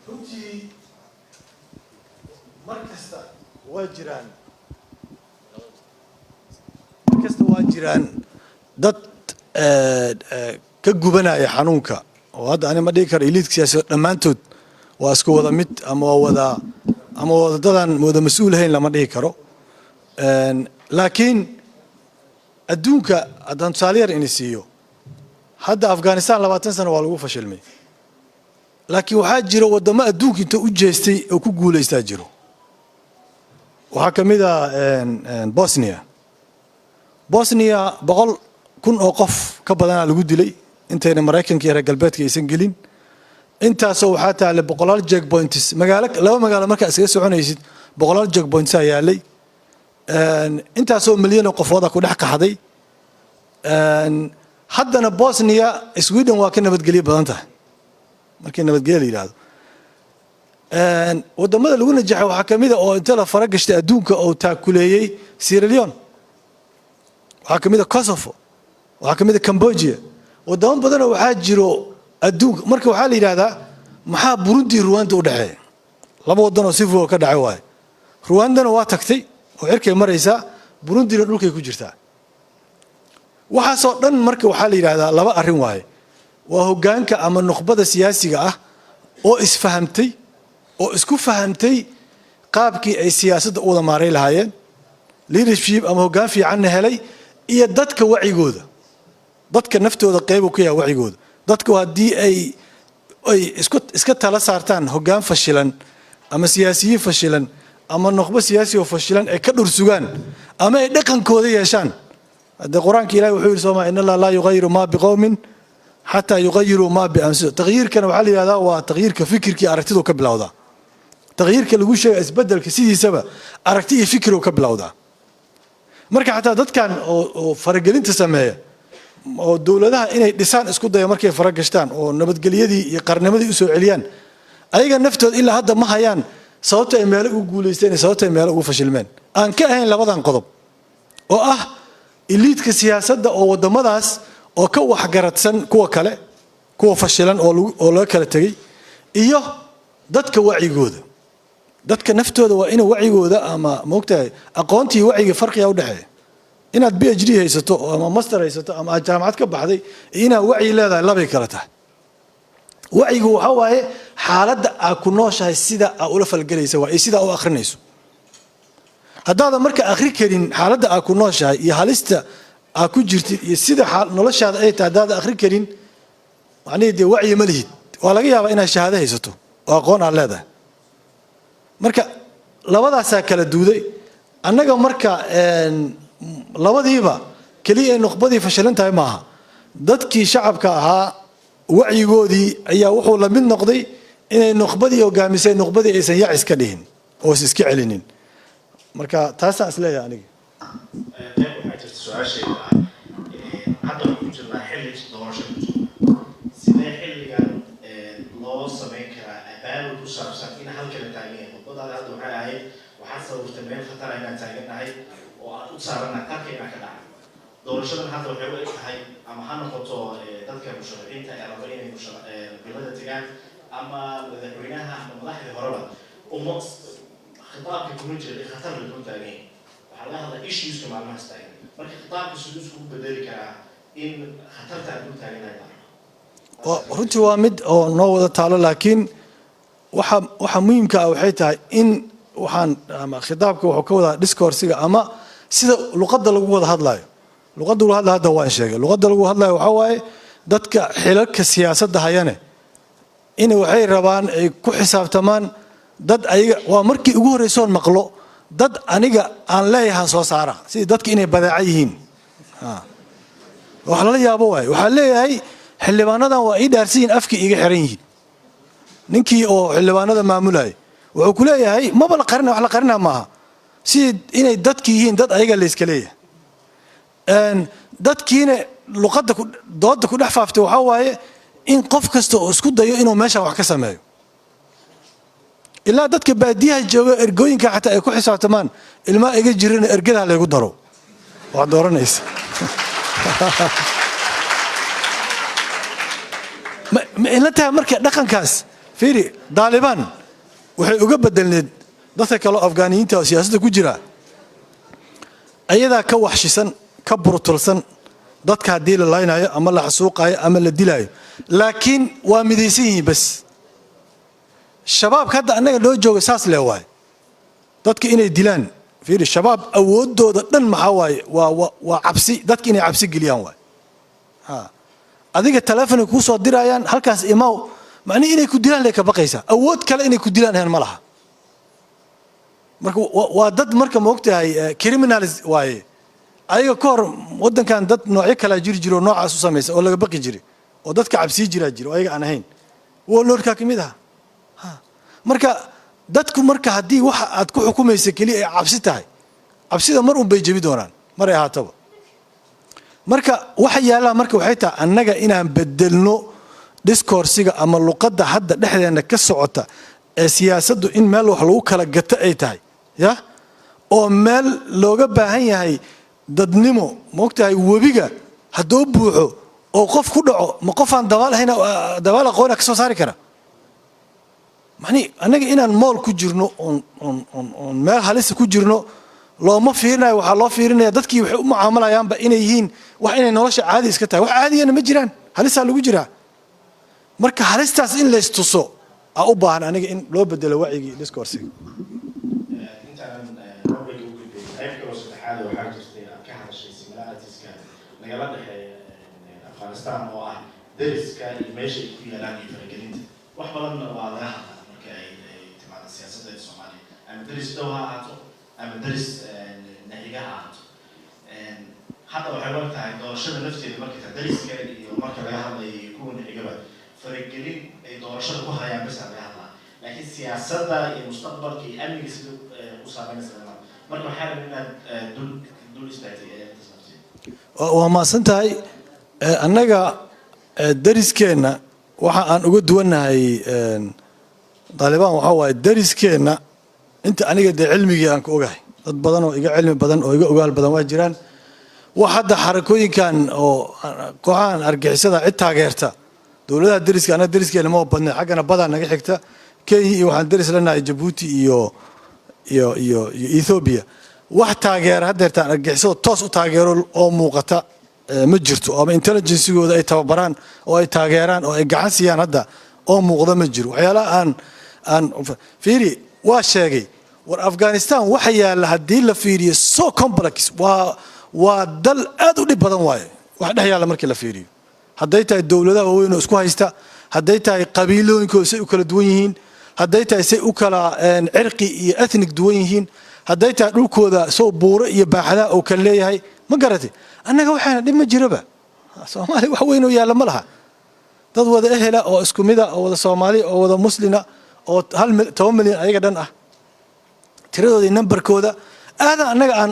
runtii markasta waa jiraan dad ka gubanaya xanuunka oo hadda ani ma dhihi karo eliitka siyaasadeed dhammaantood waa isku wada mid ama wadadan wada mas-uul ahayn lama dhihi karo laakiin adduunka haddaan tusaale yar ini siiyo hadda Afghanistan 20 sano waa lagu fashilmay laakiin waxaa jira wadamo adduunka inta u jeestay oo ku guuleystaa jiro waxaa ka mid ah Bosnia 100,000 oo qof ka badanaa lagu dilay intayna Mareykanka iyo reer galbeedka aysan gelin intaasoo waxaa taale 100 checkpoints laba magaalo markaa iskaga soconaysid 100 checkpoints ayaa yaalay intaasoo milyan oo qofood ku dhex qaxday haddana Bosnia Sweden waa ka nabadgelyo badan tahay markii nabadgelyo la yiraahdo wadamada lagu najaxay waxaa kamid ah oo inta la fara gashtay adduunka oo taakuleeyay Sierra Leone waxaa kamid ah Kosovo waxaa kamid ah Cambodia wadamo badan oo waxaa jiro adduunka marka waxaa la yiraahdaa maxaa Burundi iyo Rwanda u dhaxeeyay laba wadan oo civil ka dhacay waay Rwandana waa tagtay oo cirkay maraysaa Burundina dhulkay ku jirtaa waxaasoo dhan marka waxaa la yiraahdaa laba arrin waaye waa hoggaanka ama nuqbada siyaasiga ah oo isfahamtay oo isku fahamtay qaabkii ay siyaasadda u wada maaray lahaayeen leadership ama hoggaan fiican helay iyo dadka wacigooda dadka naftooda qayb u ka yahay wacigooda dadku haddii ay iska tala saartaan hoggaan fashilan ama siyaasiyiin fashilan ama nuqbo siyaasi oo fashilan ay ka dhursugaan ama ay dhaqankooda yeeshaan هذا القرآن كي لا يحول سما إن الله لا يغير ما بقوم حتى يغيروا ما بأنفسهم تغيير كان وحالي هذا وتغيير كفكر كي أركتده قبل هذا تغيير كل شيء أسبدل كسيدي سبب أركتيه فكره قبل هذا مركز حتى ضد كان فرقلين تسميه والدولة ده إن لسان اسكت ده مركز فرقشتان ونبت قليدي يقارن مدي أسوء عليان أيها نفترض إلا هذا ما هيان صوت إمالك وقوليستين صوت إمالك وفشلمان أن كأهين لبضان قضب eliitka siyaasadda oo wadamadaas oo ka wax garadsan kuwa kale kuwa fashilan oo laga kala tagay iyo dadka wacigooda dadka naftooda waa in wacigooda ama moogtahay aqoontii waciga farqiga u dhaxeeya inaad PhD haysato ama master haysato ama jaamacad ka baxday inaad waci leedahay labay kala tahay wacigu waxa waaye xaaladda aad ku nooshahay sida aad ula falgalayso waa sida aad u akhrinayso هذا مركز آخر كرين حالة أكو نوشة يهالستا أكو جرت يصير حال نلاش هذا أي تعداد آخر كرين يعني دي وعي ملهي ولا جيها بينها شهادة هيزتو وأقون على هذا مركز لوضع ساكل الدودي أنا جو مركز لوضع يبا كلي نقبضي فشلنتها معها ضدك شعب كها وعي جودي أي وحول من نقضي إن نقبضي وجامسين نقبضي إنسان يعيس كلين أو سيسكي علينين marka taas asla yaani waxaa jirta su'aasheeda hadda ku jirnaa xilli doorasho sidee xilligan loo sameyn karaa abaabul ku saabsan in halkan taageero khudbadaada hadda waxay ahayd waxaa sababtay meel khatar ah inaan taaganahay oo aan u saarana qarka inaan ka dhaco doorashadan hadda waxay u egtahay ama ha noqoto dadka musharaxiinta ee raba inay bilada tagaan ama madaxweynaha ama madaxda horeba خطابك يكون جل خطر بدون تاني وحلا هذا issues كمان ما استعين مركز خطابك سدوس كوب بدرك إن خطرت بدون تاني نايم runtii waa mid oo noo wada taalo laakiin waxa muhiimka ah waxay tahay in waxaan ama khitaabka wuxuu ka wada discourse-ga ama sida luqadda lagu wada hadlayo luqadda lagu hadlayo hadda waan sheegay luqadda lagu hadlayo waxa waaye dadka xilalka siyaasadda hayane in waxay rabaan ay ku xisaabtamaan dad ayaga waa markii ugu horeysoon maqlo dad aniga aan leeyahay soo saara si dadka inay badaaca yihiin wax la yaabo waay waxa leeyahay xildhibaanadan waa ii dhaarsiin afkii iga xiran yihiin ninkii oo xildhibaanada maamulay wuxuu ku leeyahay maba la qarina wax la qarina maaha si inay dadkii yihiin dad ayaga la iska leeyahay dadkiina luqadda dooda ku dhex faaftay waxa waaye in qof kasta oo isku dayo inuu meesha wax ka sameeyo ilaa dadka baadiyaha jooga ergooyinka xataa ay ku xisaabtamaan ilmaa iga jirina ergada lagu daro waa dooranaysa ma ila tahay marka dhaqankaas fiiri Taliban waxay uga bedelneed dadka kale Afgaaniyiinta oo siyaasadda ku jira ayadaa ka waxshisan ka burtulsan dadka hadii la laynayo ama la xasuuqayo ama la dilayo laakiin waa midaysan yihiin bas shabaab hadda anaga loo joogo saas leeyahay dadka inay dilaan fiiri shabaab awoodooda dhan maxaa waaye waa cabsi dadka inay cabsi geliyaan waay adiga telefoon ku soo dirayaan halkaas imaaw macni inay ku dilaan leeka baqaysa awood kale inay ku dilaan aan malaha marka waa dad marka moogtahay criminals waaye ayaga ka hor wadankan dad noocyo kala jiro noocaas u sameeyay oo laga baqi jiray oo dadka cabsi jiro ayaga aan ahayn waa lorka kamid ah marka dadku marka hadii waxa aad ku xukumayso kaliya ay cabsi tahay cabsida mar un bay jabi doonaan mar ay haataba marka waxa yaala marka waxay tahay annaga inaan bedelno discourse-ga ama luqadda hadda dhexdeena ka socota ee siyaasaddu in meel wax lagu kala gato ay tahay ya oo meel looga baahan yahay dadnimo moogtahay webiga hadduu buuxo oo qof ku dhaco ma qof aan dabaal aqoon ka soo saari kara macni anaga inaan mool ku jirno on meel halis ku jirno looma fiirinayo waxa loo fiirinaya dadkii waxay u mucaamalayaanba inay yihiin wax inay nolosha caadi iska tahay wax caadiyana ma jiraan halisa lagu jiraa marka halistaas in la istuso u baahan aniga in loo bedelo wacyiga discourse intaan roobay ugu gudbay qaybta saddexaad waxaa jirtay ka hadashay similarities-ka nagala dhaxeeya Afghanistan oo ah dariska iyo meesha ay ku yaalaan iyo faragelinta wax badan waa laga hadlaa marka ay timaado siyaasadda Soomaaliya ama daris dhow ha ahaato ama daris naxiga ha ahaato hadda waxay u tahay doorashada lafteeda marka dariska iyo marka laga hadlayo kuwa naxigaba faragelin ay doorashada ku hayaan bas laga hadlaa laakiin siyaasadda iyo mustaqbalka iyo amniga sida u saameynaysa marka waxaa la inaad dul istaagtay waa maasantahay annaga dariskeena waxa aan uga duwanahay Taliban waxa waaye dariskeena inta aniga de cilmiga aan ku ogahay dad badan oo iga cilmi badan oo iga ogaal badan waa jiraan wax hadda xarakooyinkan oo kooxahan argixisada cid taageerta dawladaha dariska ana dariskeena ma badna xaqana badan naga xigta Kenya iyo waxaan daris leenahay Djibouti iyo Ethiopia wax taageer hadda argixisada toos u taageero oo muuqata ma jirto ama intelligence-gooda ay tababaraan oo ay taageeraan oo ay gacan siiyaan hadda oo muuqda ma jiro waxyaalaha aan fiiri waa sheegay war Afghanistan waxa yaala hadii la fiiriyo so complex waa dal aad u dhib badan waaye wax dhex yaala markii la fiiriyo hadday tahay dawladaha waaweyn oo isku haysta hadday tahay qabiilooyinkooda say u kala duwan yihiin hadday tahay say u kala cirqi iyo ethnic duwan yihiin hadday tahay dhulkooda soo buuro iyo baaxada oo kala leeyahay ma garatay annaga waxaana dhib ma jiraba Soomaali wax weyn oo yaala ma laha dad wada ehela oo isku mid ah oo wada Soomaali oo wada muslina oo 10 milyan ayaga dhan ah tiradooda numberkooda aad annaga aan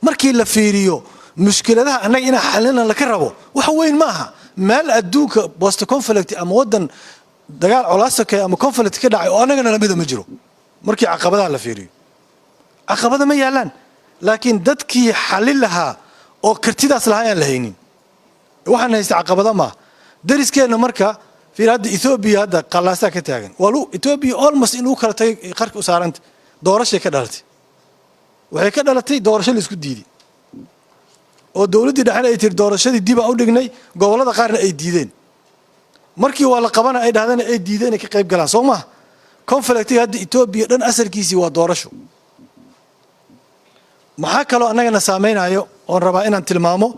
markii la fiiriyo mushkiladaha annaga ina xalina la ka rabo wax weyn ma aha meel adduunka post conflict ama wadan dagaal colaasaka ama conflict ka dhacay oo annagana la mid ma jiro markii caqabadaha la fiiriyo caqabada ma yaalaan laakiin dadkii xalin lahaa oo kartidaas lahaayaan la haynin waxaan haystaa caqabada ma dariskeena marka fiir hadda Ethiopia hadda qalaasa ka taagan walu Ethiopia almost inuu kala tagay qarka u saaranta doorasho ka dhalatay waxay ka dhalatay doorasho la isku diiday oo dawladda dhaxal ay tir doorashadii dib u dhignay gobolada qaarna ay diideen markii waa la qabana ay dhahdeen ay diideen ka qayb galaan Soomaa conflict hadda Ethiopia dhan asarkiisii waa doorasho maxaa kaloo annagana saameynayo oo rabaa inaan tilmaamo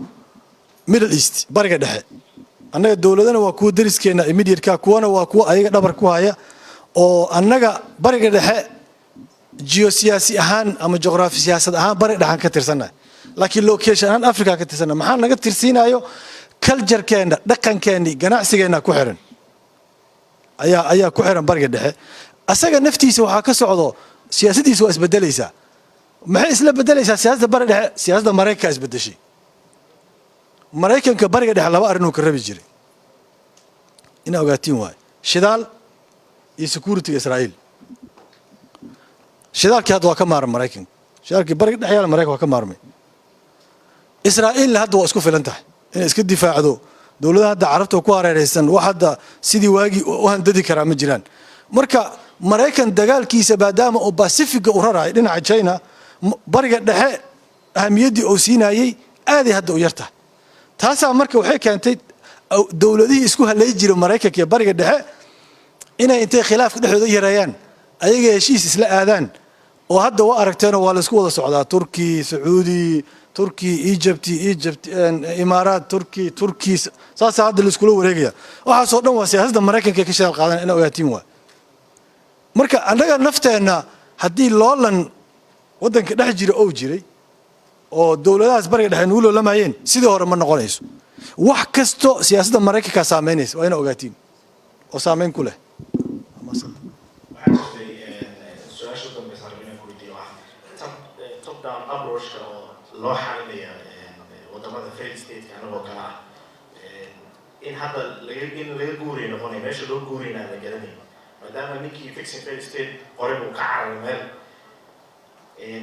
Middle East bariga dhexe annaga dawladana waa kuwa dariskeena immediate-ka kuwana waa kuwa ayaga dhabar ku haya oo annaga bariga dhexe geosiyaasi ahaan ama geography siyaasad ahaan bariga dhaxan ka tirsanahay laakiin location ahaan Africa ka tirsan maxaa naga tirsiinayo culture-keena dhaqankeena ganacsigeena ku xiran ayaa ku xiran bariga dhexe asaga naftiisa waxa ka socdo siyaasadiisa waa isbedelaysa maxay isla bedelaysaa siyaasadda bariga dhexe siyaasadda Mareykanka isbedeshay Mareykanka bariga dhexe laba arrin uu ka rabi jiray ina ogaatiin waay shidaal iyo security Israel shidaalkii hadda waa ka maaran Mareykanka shidaalkii bariga dhexe yaala Mareykanka waa ka maarmay Israel hadda waa isku filan tahay in iska difaacdo dawladda hadda carabta ku hareeraysan wax hadda sidii waagi u handadi kara ma jiraan marka Mareykan dagaalkiisa baadaama oo Pacific u raray dhinaca China bariga dhexe ahamiyadii oo siinayay aad hadda u yarta taasa marka waxay keentay dawladihii isku halay jiray Mareykanka iyo bariga dhexe inay intay khilaafka dhexdooda yareeyaan ayaga heshiis isla aadaan oo hadda waa aragteen waa la isku wada socdaa Turki Saudi Turki Egypt Imaaraat Turki saasa hadda la isku wareegaya waxa soo dhan waa siyaasadda Mareykanka ka shaqal qaadan in ogaatiin waa marka anaga nafteena hadii loolan wadanka dhex jira oo jiray oo dawladahaas bariga dhexe nuulo lamayeen sidii hore ma noqonayso wax kasto siyaasadda Mareykanka saameynaysa waa in ogaatiin oo saameyn ku leh top down approach loo xalinaya wadamada failed state anagoo kala ah in hadda laga guuray noqonay meesha loo guurayna la garanay maadaama ninkii fixing failed state hore uu ka cararay meel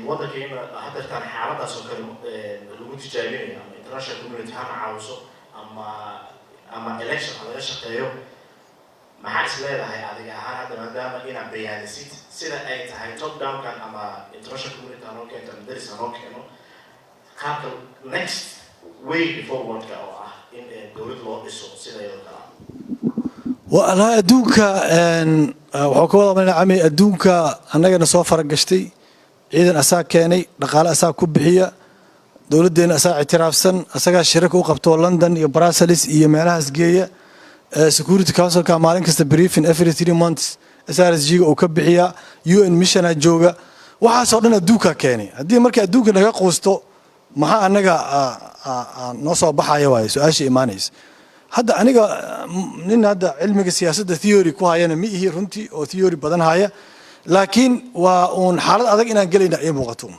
wadankeena hadda tan xaaladaas oo kale lagu tijaabinayo ama international community ha caawiso ama election laga shaqeeyo maxaa is leedahay adiga ahaan hadda maadaama inaad bayaanisid sida ay tahay top down kan ama international community anoo keento madaris anoo keeno qaabka next way forward ka oo ah in dawlad loo dhiso sida iyadoo kale والله أدونك وحكوا من عمي أدونك أنا جنا سافر قشتي إذا أساء كاني نقال أساء كبحية دولة دين أساء اعتراف سن أساء الشركة وقبتوا لندن يبراسلس يمالها سجية security council كمالين كستبريف in every 3 months أساء رجيجة وكبحية UN mission الجوجا وحصلنا أدونك كاني هدي مركز أدونك نجا قوستو ما أنا جا نصاب بحياة وايس وأشي إيمانيس هذا أنا من هذا علم السياسة ثيوري كوها أنا مي هي رنتي أو ثيوري بدن هاي لكن حالة هذا إن قلنا أي مقطوم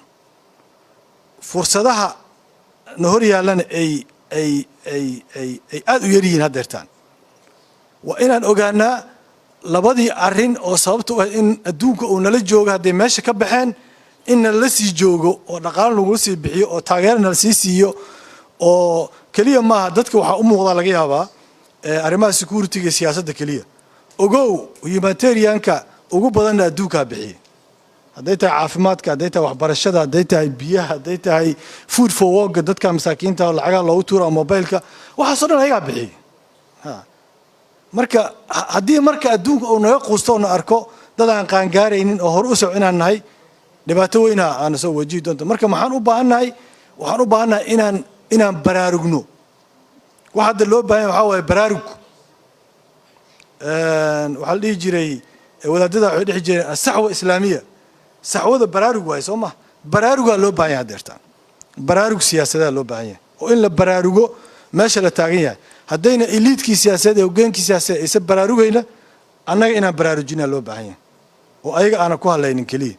فرصتها نهري لنا أي أدو يرين هذا وإن أجانا لبدي أرين أو صابته إن أدوك أو نلجوج هذا ماشي كبحين إن لسي جوجو ونقال نقولسي بحي أو تغير نلسيسيو أو كلية ما دتك وح وضع لقيها أرمى security سياسة كلية وجو humanitarian كا وجو بدنا أدوك بحي هديتها عافمات كهديتها وحبرشة هديتها بيها هديتها food for work دتك مساكين تا ولا حاجة لو تورا موبايل كا وحصلنا هيك بحي ها مركا هدي مركا أدوك أو نيقوستون أركو ده كان جارين أو هرؤسوا إن هاي نباتوينا أنا سوي جيد أنت مركا محنوبة هاي وحنوبة إن براروجنو واحد اللي هو براروج وحال يجري ولا تدا عود يجري الصحوة الإسلامية صحوة براروج وايس أما براروج اللي باين هدرتان براروج سياسة اللي باين وإلا براروجو ماشى للتغيير هدينا إليت كي سياسة وجين كي سياسة يسب براروج هنا أنا إنا براروجنا اللي باين وأيق أنا كوها لين كلي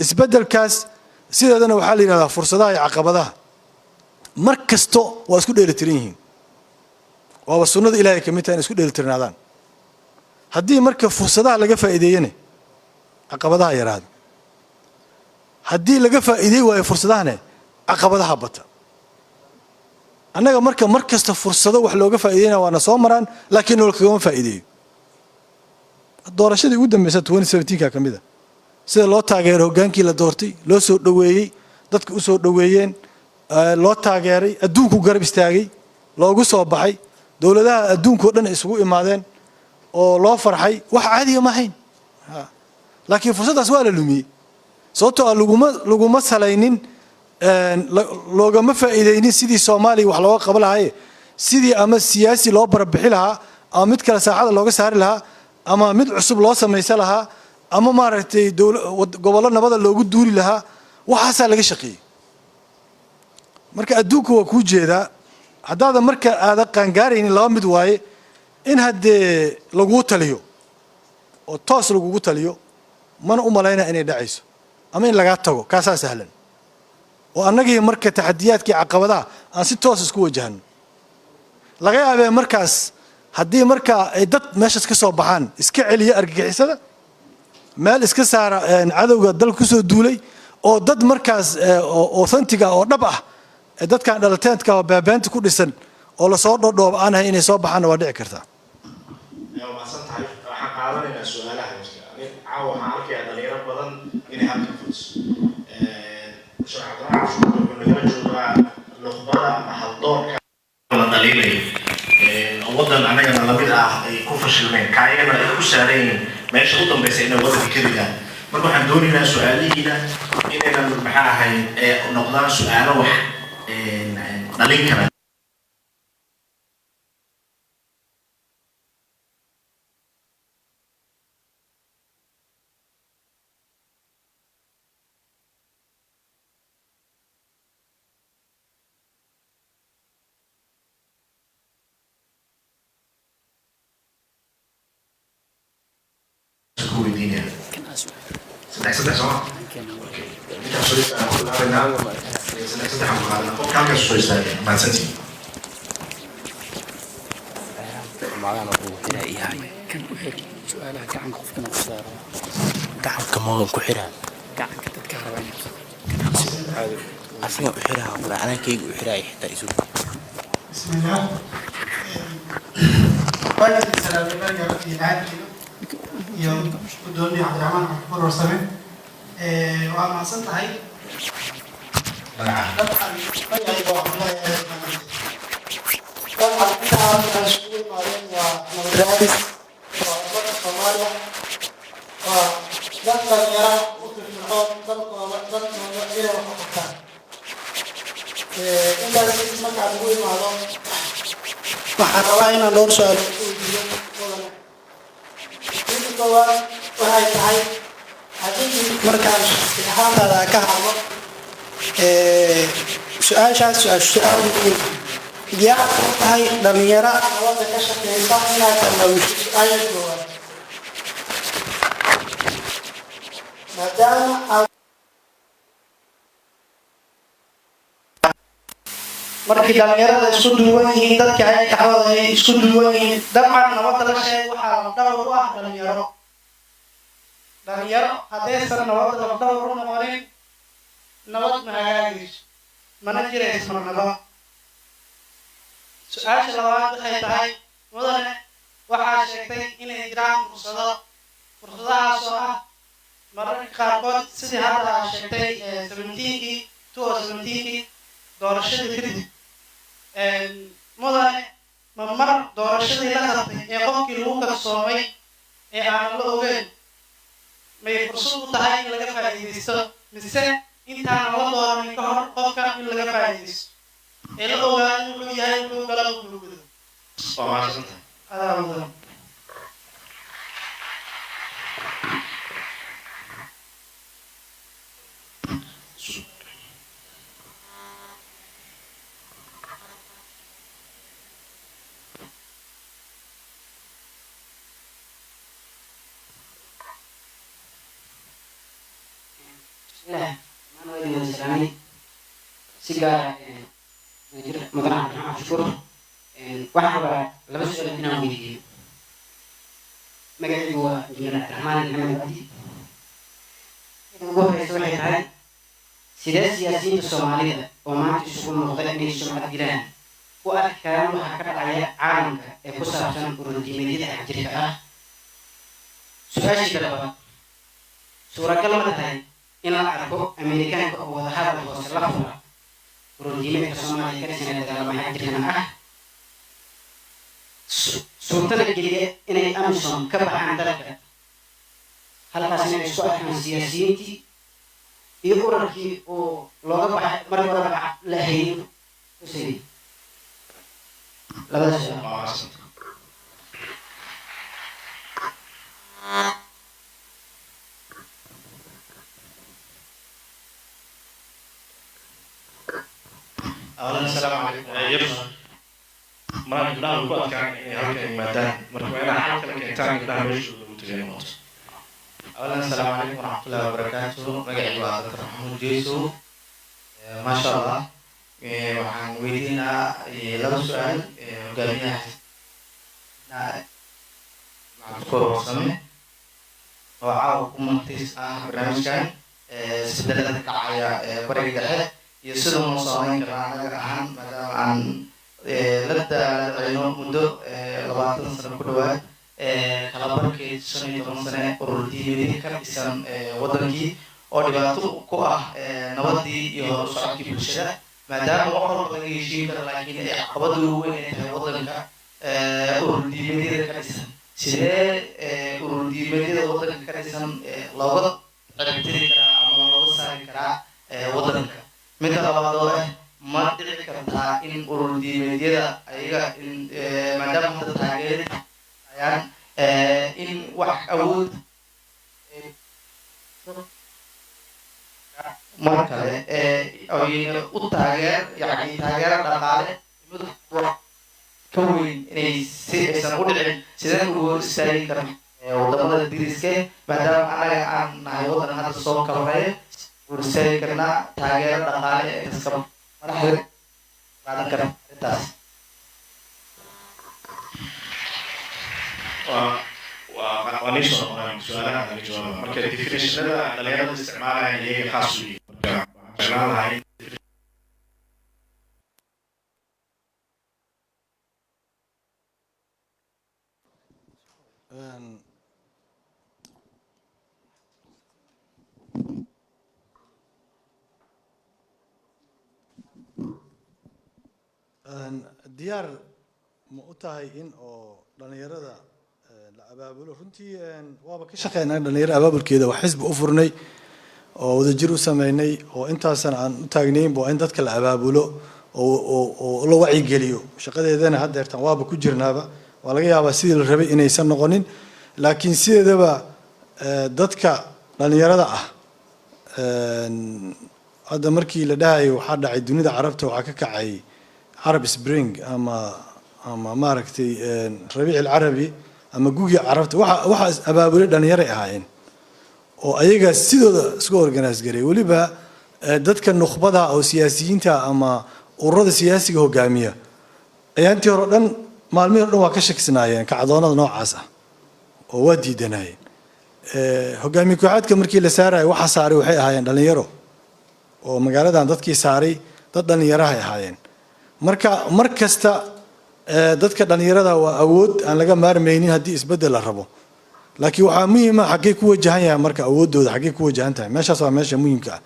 إسبدل كاس سيدا أنا وحالي فرصة ضايع عقبضها مركزتو واسكو ديلترينين ووصلنا إلى كميتين اسكو ديلترين هذان هدي مركز فرصة لقى فائدينه عقبضها يراد هدي لقى فائدة وهي فرصة هنا عقبضها هبطة أنا مركز فرصة وحلوقة فائدينه وأنا صامران لكنه الكيوم فائدة الدورة شدي قدام مثلا 2017 كميدا سيد الله تاجره جانكي لدورتي لو سو دويي دتك أسو دويين loo taageeray adduunku garab istaagay loogu soo baxay dawladaha adduunka oo dhan isugu imaadeen oo loo farxay wax caadi ma ahayn laakiin fursadaas waa la lumiyay sababtoo ah laguma salaynin loogama faa'iideynin sidii Soomaaliya wax looga qaban lahaa sidii ama siyaasi loo barbixi lahaa ama mid kala saaxada looga saari lahaa ama mid cusub loo sameeyay lahaa ama maaragtay gobollo nabada loogu duuli lahaa waxaas laga shaqeeyay marka adduunku waa kuu jeedaa haddaada marka aada qaangaaraynin laba mid waaye in haddee laguu taliyo oo toos lagugu taliyo mana u malaynaa inay dhacayso ama in lagaa tago kaasaa sahlan oo annagii marka taxadiyaadkii caqabadaha aan si toos isku wajahno laga yaabee markaas haddii markaa ay dad meeshaas ka soo baxaan iska celiya argagixisada meel iska saara cadowga dalka kusoo duulay oo dad markaas authentic oo dhab ah dadkan dhalateedka oo baabaanta ku dhisan oo lasoo dhodhoob aan ahay inay soo baxaanna waa dhici kartaa maasan tahay waxaan qaadanaynaa su-aalaha caawa waxaan arkayaa dhalinyaro badan inay halka fudso sheekh cabdiraxmaan cashuur wuxuu nagala joogaa luqbada ama haldoorka la dhaliilayo waddan annagana lamid ah ay ku fashilmeen kaayagana ay ku saareen meesha u dambaysa inay waddanka ka rigaan marka waxaan doonaynaa su-aalihiina inaynan maxaa ahayd noqdaan su-aalo wax dhalin kara saddex soo intaas soo istaan ku laabanaa saddex aan ku qaadana qofka halkaas soo istaagay mahadsantiin معنا وحنا إياه كان وحير سؤالها كعن قفنا وصار كعن كمان كحرة كعن كتذكر وين هذا أصلا وحرها ولا أنا كي وحرها يحتاج يسوق بسم الله طيب السلام عليكم في العاد يوم دوني عبد الرحمن عبد الرسامي وأنا صنت هاي طبعا طبعا أنا مسؤول معين ومدرس وأبواب الصومالية ودخل يرى وفي الحوض دخل إلى وحقتان إلا لكن ما كان يقول معهم waxaan rabaa inaan dhowr su'aal waxay tahay haddii markaan ahaantaada ka hadlo su-aashaas su-aal muhiim diyaar u tahay dhalinyaro nabadda ka shaqeysa inaad tallaabisho su-aasha koowaad maadaama markii dhalinyarada isku duwan yihiin dadka ay kaxwada ay isku duwan yihiin dabcan nabadda la sheeg waxaa lafdhawr u ah dhalinyaro haddaysan nabadda lafdhawr u noqonin nabad ma hagaagayso mana jirayso nabad su-aasha labaad waxay tahay mudane waxaa sheegtay inay jiraan fursadahaasoo ah mararka qaarkood sidii hadda aa sheegtay 17kii doorashadii kadib mudane ma mar doorashadii la qabtay ee qofkii lagu kalsoomay ee aan la ogeyn may fursad u tahay in laga faa'iidaysto mise intaan la dooranin ka hor qofka in laga faa'iidaysto ee la ogaado wuxuu yahay wuxuu gala wuxuu gudo waa mahadsantahay adaa mudan سيجارة مدرعة عبد الشكر واحد لبس سؤالنا ويدي مقعد هو جنرال عبد الرحمن محمد عبدي وهو يسوي هاي سياسيين الصومالية وما تشوفون مغضبين السمعة جيران وأكثر وحكر على عالمك يكسر عشان بروديمية حجرها سؤال شكله سورة كلمة هاي إن العرب أمريكان كأو هذا هو سلفنا بروديمية الصومالية كرسنا لما حجرنا سلطان الجديدة إن أمسون كبح عن ذلك هل قاسنا السؤال عن سياسيين يقول لك أو لغة بح مرة لهين وسيد لا بس أهلا السلام عليكم يبقى ما نقدر نقول كان هذا المادة مركونا حالك لكن تاني نقدر نمشي وتجيبه أولا السلام عليكم ورحمة الله وبركاته مجال بعض رحمه جيسو ما شاء الله وحن ويدينا لو سؤال قالنا مع الدكتور وسامي وعاوكم تسعة برنامج كان سبدلنا كعيا بريد الحد يصيرون مصابين كمان عن عن لدى عينهم مدة لبعض سنة كلها kalabarkii 15 sano ururdii ka dhisan wadankii oo dhibaato ku ah nabadii iyo socodkii bulshada maadaama wax walba laga heshiin karo laakiin ay caqabad weyn ay tahay wadanka ururdii ka dhisan sidee ururdii wadanka ka dhisan looga ciribtiri karaa ama looga saari karaa wadanka mid labaad oo ma dhici kartaa in ururdii ayaga maadaama hadda taageerada in wax awood markale ay u taageer yani taageer dhaqaale ka weyn inay si aysan u dhicin sideen ugu istaagi karno wadamada diriska maadaama anaga aan nahay wadan hadda soo kabareeya ugu istaagi karnaa taageer dhaqaale ee iska madaxda qaadan karna intaas ونيشن سؤالها عن الجواب مركز definition هذا اللي هذا استعمالها هي خاص بي استعمالها diyaar ma u tahay in oo dhalinyarada abaabulo runtii waaba ka shaqeynaa dhalinyaro abaabulkeeda waa xisbi u furnay oo wadajir u sameynay oo intaasana aan u taagnaynba waa in dadka la abaabulo oo la wacyigeliyo shaqadeedana haddeertan waaba ku jirnaaba waa laga yaabaa sidii la rabay inaysan noqonin laakiin sideedaba dadka dhalinyarada ah hadda markii la dhahayo waxaa dhacay dunida carabta waxaa ka kacay Arab Spring ama maaragtay rabiic alcarabi ama gugi carabta waxa abaabulay dhalinyaro ahaayeen oo ayaga sidooda isku organize garay waliba dadka nukhbada oo siyaasiyiinta ama ururada siyaasiga hogaamiya ayaantii hore dhan maalmihii dhan waa ka shakisnaayeen kacdoonada noocaas ah oo waa diidanayeen hogaamiye kooxaadka markii la saaray waxa saaray waxay ahaayeen dhalinyaro oo magaaladan dadkii saaray dad dhalinyaro ahaayeen mar kasta dadka dhalinyarada waa awood aan laga maarmaynin haddii isbedel la rabo laakiin waxaa muhiim ah xaggee ku wajahan yahay marka awoodooda xaggee ku wajahan tahay meeshaas waa meesha muhiimka ah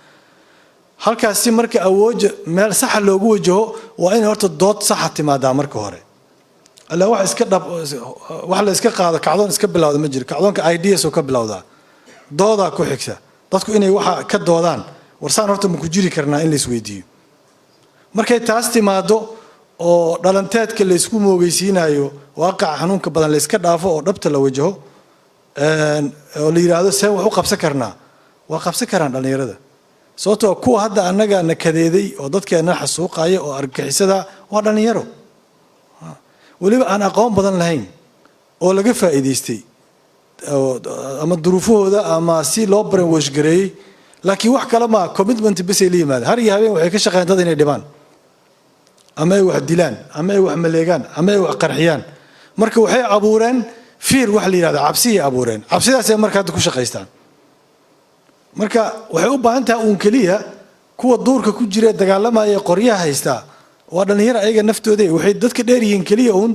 halkaasi marka awood meel sax loogu wajaho waa in horta dood sax timaadaa marka hore alla wax iska dhab wax la iska qaado kacdoon iska bilowda ma jiro kacdoonka ideas oo ka bilowda dooda ku xigta dadku inay waxa ka doodaan warsaan horta ma ku jiri karnaa in la isweydiiyo markay taas timaado oo dhalanteedka la isku moogeysiinayo waaqaca xanuunka badan la iska dhaafo oo dhabta la wajaho oo la yiraahdo seen wax u qabsan karnaa waa qabsan karaan dhalinyarada sababtoo kuwa hadda annaga nakadeeday oo dadkeena xasuuqaya oo argagixisada waa dhalinyaro waliba aan aqoon badan lahayn oo laga faa'iideystay ama duruufahooda ama si loo baran washgareeyey laakiin wax kale ma commitment bas ay la yimaadeen har iyo habeen waxay ka shaqeeyaan dad inay dhibaan ama ay wax dilaan ama ay wax maleegaan ama ay wax qarxiyaan marka waxay abuureen fiir wax la yiraahdo cabsi ay abuureen cabsidaas ay markaa ku shaqeystaan marka waxay u baahan tahay uun kaliya kuwa duurka ku jira dagaalamaya qoryaha haysta waa dhalinyaro ayaga naftooda waxay dadka dheer yihiin kaliya uun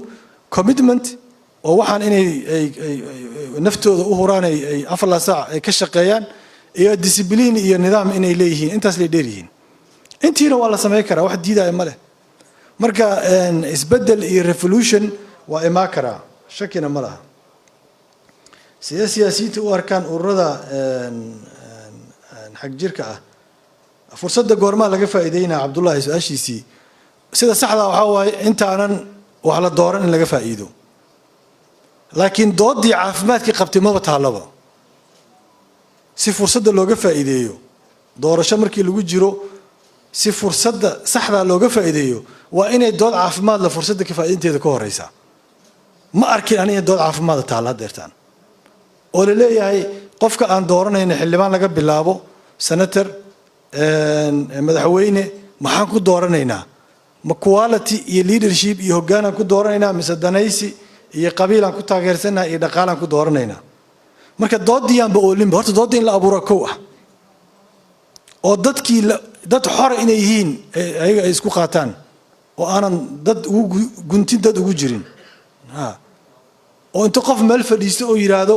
commitment oo waxaan inay naftooda u huraan ay afar saac ay ka shaqeeyaan iyo discipline iyo nidaam inay leeyihiin intaas la dheer yihiin intiina waa la sameyn karaa wax diidaya ma leh marka isbedel iyo revolution waa imaa karaa shakina ma laha sida siyaasiyiinta u arkaan ururada xag jirka ah fursadda goormaa laga faa'iideynaa cabdullaahi su-aashiisii sida saxda waxaa waaye intaanan wax la dooran in laga faa'iido laakiin doodii caafimaadkii qabtay maba taallaba si fursadda looga faa'iideeyo doorasho markii lagu jiro si fursadda saxda looga faa'iideeyo waa inay dood caafimaad la fursadda ka faa'iideynteeda ka horeysa ma arkin aniga dood caafimaad taala deertaan oo la leeyahay qofka aan dooranayna xildhibaan laga bilaabo senator madaxweyne maxaan ku dooranaynaa ma quality iyo leadership iyo hoggaan aan ku dooranaynaa mise danaysi iyo qabiil aan ku taageersanahay iyo dhaqaale aan ku dooranaynaa marka doodiyaanba oolinba horta doodda in la abuuro kow ah oo dadkii dad xor inay yihiin ayaga ay isku qaataan oo aanan dad ugu guntin dad ugu jirin oo inta qof meel fadhiisto oo yiraahdo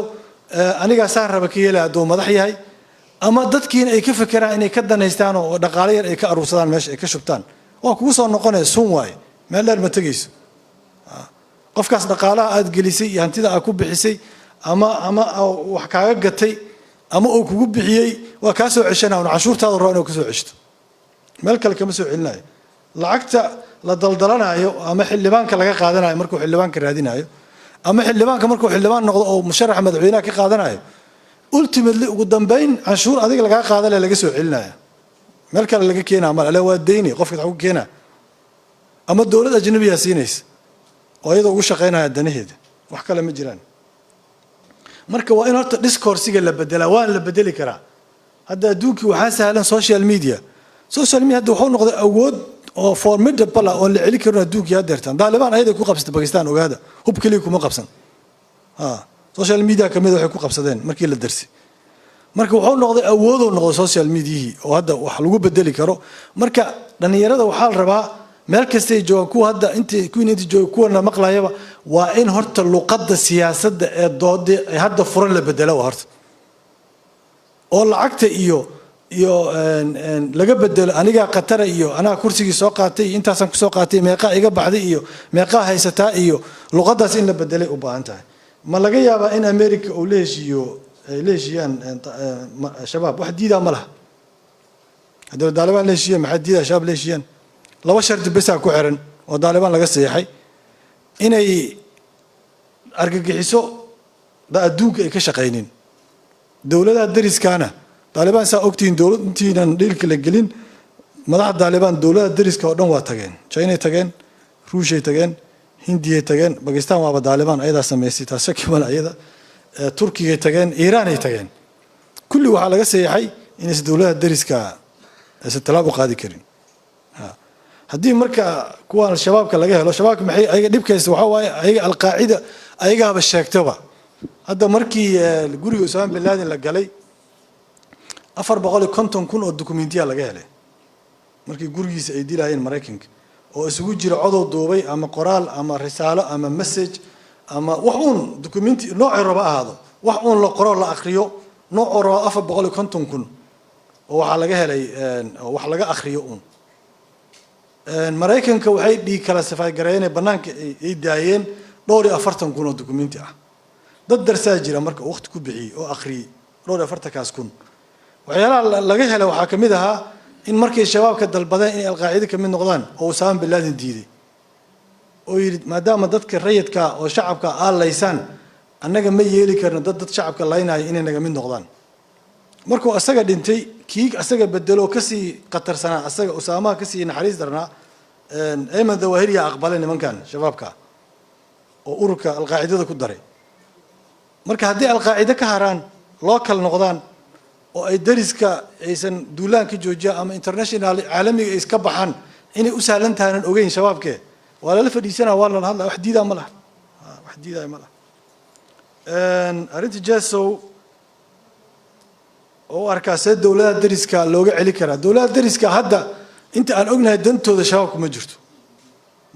aniga saan raba ka yeelaa doo madax yahay ama dadkiina ay ka fekeraan inay ka danaystaan oo dhaqaale yar ay ka aruursadaan meesha ay ka shubtaan waa kugu soo noqonaya sun waay meel dheer ma tegayso qofkaas dhaqaalaha aad gelisay iyo hantida aad ku bixisay ama wax kaaga gatay ama uu kugu bixiyey waa kaa soo ceshanaa una cashuurtaada raba inuu ka soo ceshto meel kale kama soo celinayo lacagta la daldalanayo ama xildhibaanka laga qaadanayo markuu xildhibaanka raadinayo ama xildhibaanka markuu xildhibaan noqdo oo musharaxa madaxweynaha ka qaadanayo ultimately ugu dambeyn canshuur adiga laga qaadanaya laga soo celinaya meel kale laga keenaa mal ale waa deyni qofka ku keenaa ama dowlad ajnabiya siinaysa oo iyada ugu shaqeynaya danaheeda wax kale ma jiraan marka waa in horta discoursiga la bedelaa waan la bedeli karaa hadda adduunkii waxaa sahlan social media hadda wuxuu noqday awood oo formidable oo la celi karin adduunkii hadeertaan daalibaan ayada ku qabsatay Pakistan ogaada hub kaliya kuma qabsan social media kamid waxay ku qabsadeen markii la darsi marka wuxuu noqday awood oo noqday social media oo hadda wax lagu bedeli karo marka dhalinyarada waxaa la rabaa meel kasta ay joogaan kuwa hadda inta jooga kuwana maqlayaba waa in horta luqadda siyaasadda ee doodda ay hadda furan la bedelo horta oo lacagta iyo laga bedelo aniga qatara iyo anaa kursigii soo qaatay intaasan ku soo qaatay meeqa iga baxday iyo meeqa haysataa iyo luqaddaas in la bedelay u baahan tahay ma laga yaabaa in America uu leeshiyaan shabaab wax diidaa ma laha haddii daalibaan leeshiyaan maxaa diidaa shabaab leeshiyaan laba sharti bes ku xiran oo daalibaan laga saxay inay argagixiso adduunka ay ka shaqeyneen dowladaha dariskaana daalibaan saa ogtiin dowlad intiinan dhilka la gelin madaxda daalibaan dowladaha dariska oo dhan waa tageen China tageen Ruushya tageen Hindiya tageen Pakistan waa daalibaan ayada sameysay taas kamal ayada Turkiga tageen Iran ay tageen kulli waxa laga saxay in dowladaha dariska ay talaabo qaadi karin haddii marka kuwa shabaabka laga helo shabaabka maxay ayaga dhibkaysta waxa waaye ayaga al-qaacida ayagaaba sheegtaba hadda markii guriga Osama bin Laden la galay 450,000 oo dokumentiya laga helay markii gurigiisa ay dilayeen Mareykanka oo isugu jira codow duubay ama qoraal ama risaalo ama message ama wax uun dokumenti nooc raba ahaado wax uun la qoro la akhriyo nooc raba 450,000 oo waxa laga helay wax laga akhriyo uun Mareykanka waxay dhig kala safay gareeyeen banaanka ay daayeen 240,000 oo dokumenti ah dad darsaa jira marka waqti ku bixiyay oo akhriyo 240,000 waxyaalaha laga helay waxa kamid ahaa in markay shabaabka dalbadeen inay al-qaacida kamid noqdaan oo Osama bin Laden diiday oo yiri maadaama dadka rayidka oo shacabka aalaysan annaga ma yeeli karno dad shacabka laynay inay naga mid noqdaan markuu asaga dhintay kii asaga bedelo kasi qatarsanaa asaga Osama kasi naxariis darnaa Ayman Zawahiri aqbalay nimankan shabaabka oo ururka al-qaacida ku daray marka haddii al-qaacida ka haraan local noqdaan oo ay dariska aysan duulaan ka joojiya ama international caalamiga ay iska baxaan inay u sahlan tahay ogeyn shabaabke wala la fadhiisana wala la hadla wax diidaa ma laha arinta jeeso oo arkaasay dawladda dariska looga celi karaa dawladda dariska hadda inta aan ognahay dantooda shabaab kuma jirto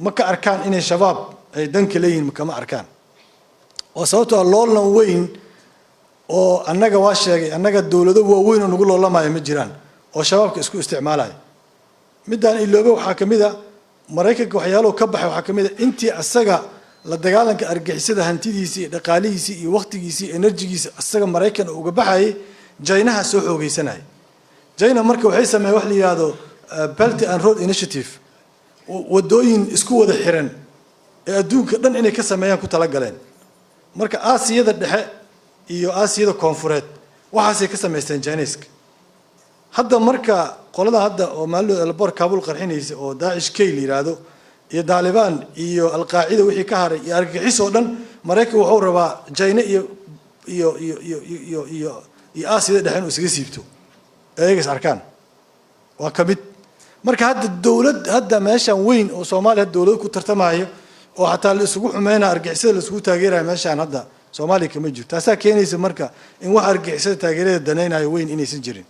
ma ka arkaan inay shabaab ay danka leeyihiin ma kama arkaan oo sababtoo loolan weyn oo annaga waa sheegay annaga dawlado waaweyn oo nagu loolamaayo ma jiraan oo shabaabka isku isticmaalaya midaan iloobe waxaa kamid ah Mareykanka waxyaalo ka baxay waxaa kamid ah intii asaga la dagaalanka argagixisada hantidiisii dhaqaalihiisii iyo waqtigiisii enerjigiisa asaga Mareykan uga baxay China soo xoogeysanay China marka waxay sameeyay wax la yiraahdo Belt and Road Initiative wadooyin isku wada xiran ee adduunka dhan inay ka sameeyaan ku tala galeen marka Aasiyada dhexe iyo Aasiyada koonfureed waxaasay ka sameysteen Chinese hadda marka qolada hadda oo maalin elbor Kabul qarxinaysa oo Daesh K yiraahdo iyo Taliban iyo Al-Qaacida wixii ka haray iyo argagixis oo dhan Mareykanka wuxuu rabaa China iyo Aasiya dhaxan uu isaga siibto ayaga arkaan waa kamid marka hadda dawlad hadda meeshan weyn oo Soomaaliya dawlad ku tartamayo oo hataa la isugu xumeeyna argagixisada la isugu taageerayo meeshan hadda Soomaaliya kama jirto taasa keenaysa marka in wax argagixisada taageerada danaynayo weyn inaysan jirin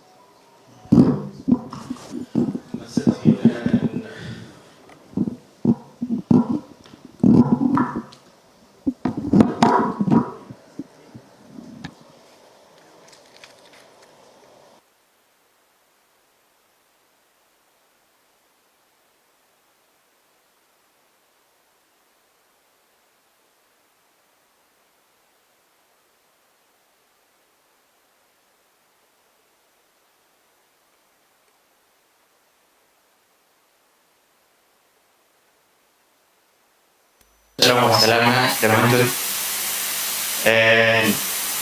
السلام والسلامة دمانتود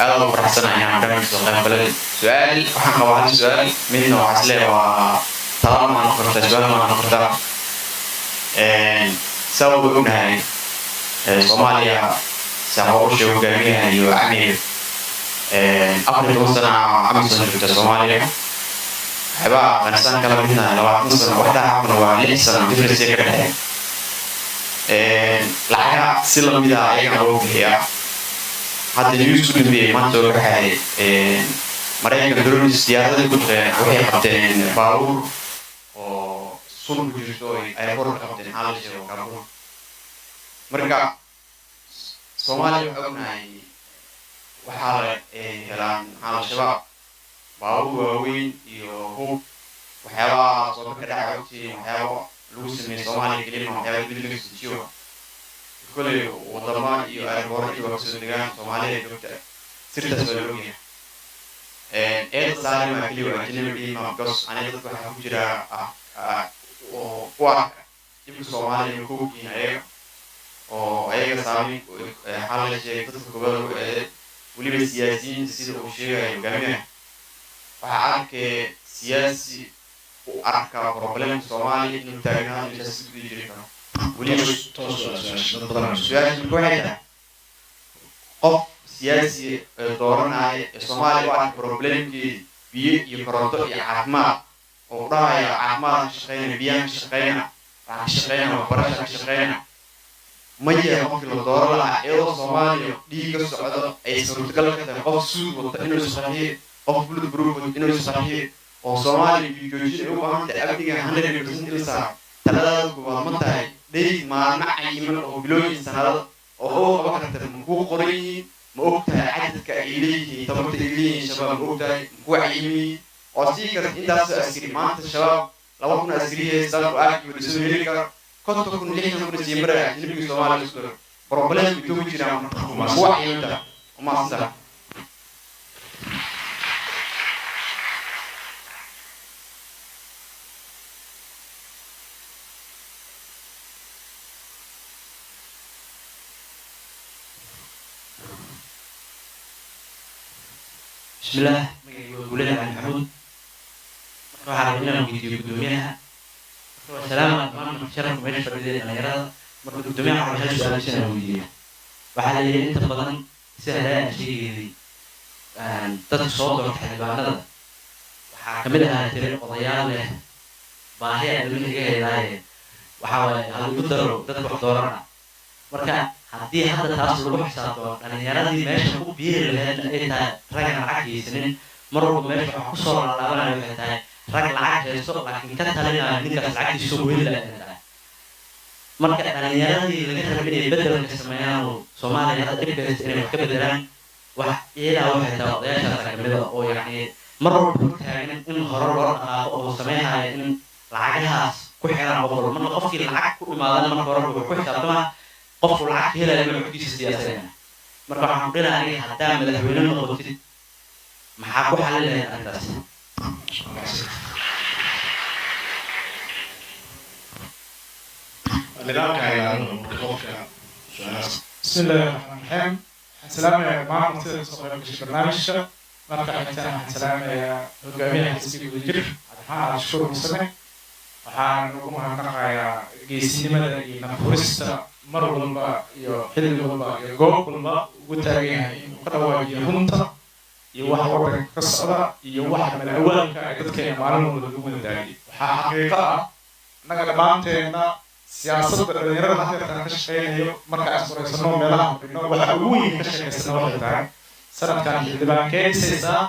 أنا برحسنا يعني دمانتود سؤال بلد سؤال وحنا واحد سؤال منه وعسله وطالما ما نقرأ سؤال ما نقرأ سووا بقولنا هاي صوماليا سافروا شو جميعها يعني أفضل سنة عم سنة في صوماليا حبا نسان كلام هنا لو عطنا واحدة عمرها لسه تفرس كده lacagaha si la mid ah ayagana loo bixiyaa hadda news ku dambeeyay maanta loo baxay Mareykanka drones diyaaradaha ku jireen waxay qabteen baabuur oo sun ku jirto ay hor qabteen hal jeer oo Kabul marka Soomaaliya waxay ognahay waxaa la helaan al-shabaab baabuur waaweyn iyo hub waxyaabaha soo ka dhacay waxyaabo lagu sameeyay Soomaaliya kelima waxyaabo dib loo siyo كل وضمان يأربعة يوكسون دعان سوماليا دوكتا سيرتا سولوجيا صار ما كلي وأجنبي بدي ما بقص أنا دوك حكوجرا وقوة يبقى سوماليا يكوكي هاي أو أي سامي حالة شيء تذكر ولي بالسياسيين تسير أشياء يجمعها وعارك سياسي وعارك بروبلم سوماليا نتاعنا لجسد يجريها ولي سؤال كويسة قف سياسي دورنا الصومالي واحد بروبلم كي يكررتو يعمر وراء يعمر شقينا بيان شقينا شقينا وبرشة شقينا مية ممكن الدور لا إيه الصومالي دي كسر أي سرور كلا قف سود وتأنو صحيح قف بلد بروب إنه صحيح والصومالي بيجوجي وقام تأبدي 100% لسه تلاقي قوامته دي ما معي من أوبلوي سنة أو وقت مكو قري مؤكتة عدد كإليه تمرت إليه شباب مؤكتة وعيمي أصيك إنت أسير ما أنت شباب لو كنا أسيريه سال وأكيد ولسه ملكا كنت تكون ليه نقول سيمبرا نبي سوالف سكر بروبلم بتوجي جرام وعيمي وما أصلا بسم الله ولنا عن محمود راح علينا فيديو قدوميها السلام عليكم شرف مجلس البلدية الأميرة مرة قدوميها على هذا السؤال سنة ويديا وحال اللي أنت بدن سهلة شيء تتصور وتحدثنا وحكملها ترى قضايا له باهي أدوني جاي لاي وحاول هالقدر تطبح دورنا مركا haddii hadda taas lagu xisaabto dhalinyaradii meesha ku biiri lahayd ay tahay rag lacag haysanin mar walba meesha waxa kusoo lalaabanayo waxay tahay rag lacag haysto laakiin ka talinaya ninkaas lacagtiisa weli la tahay marka dhalinyaradii laga rabay inay bedelka sameeyaan oo Soomaaliya hadda dhibka haysta inay wax ka bedelaan wax ilaa waxay tahay odayaashaas kamid ah oo yacni mar walba taagan in hore loo dhaqaaqo oo sameeyaya in lacagahaas ku xiran boqol marka qofkii lacag ku imaadana marka hore wuxuu ku xisaabtamaa قف العك هلا لما يحكي السياسة مرة راح نقول عليه حتى من الهوين النقطة ما حكوا حل الأندرس بسم الله الرحمن الرحيم السلام عليكم ورحمة الله وبركاته marka intaan salaamayaa hogaamiyaha xisbiga wadajir maxamed cabdishakuur musane waxaan ugu mahadnaqayaa geesinimada iyo nafurista mar walba iyo xilli walba iyo goob walba ugu taagan yahay inuu ka dhawaajiyo runta iyo wax waddanka ka socda iyo wax malawaalka ay dadkeena maalin walba lagu wadaagay waxaa xaqiiqo ah annaga dhammaanteenna siyaasadda dhalinyarada hadeertaan ka shaqeynayo marka aan furaysano meelaha fadhino waxa ugu weyn ka shaqaysana waxay tahay sanadkan xildhibaan keenisaysaa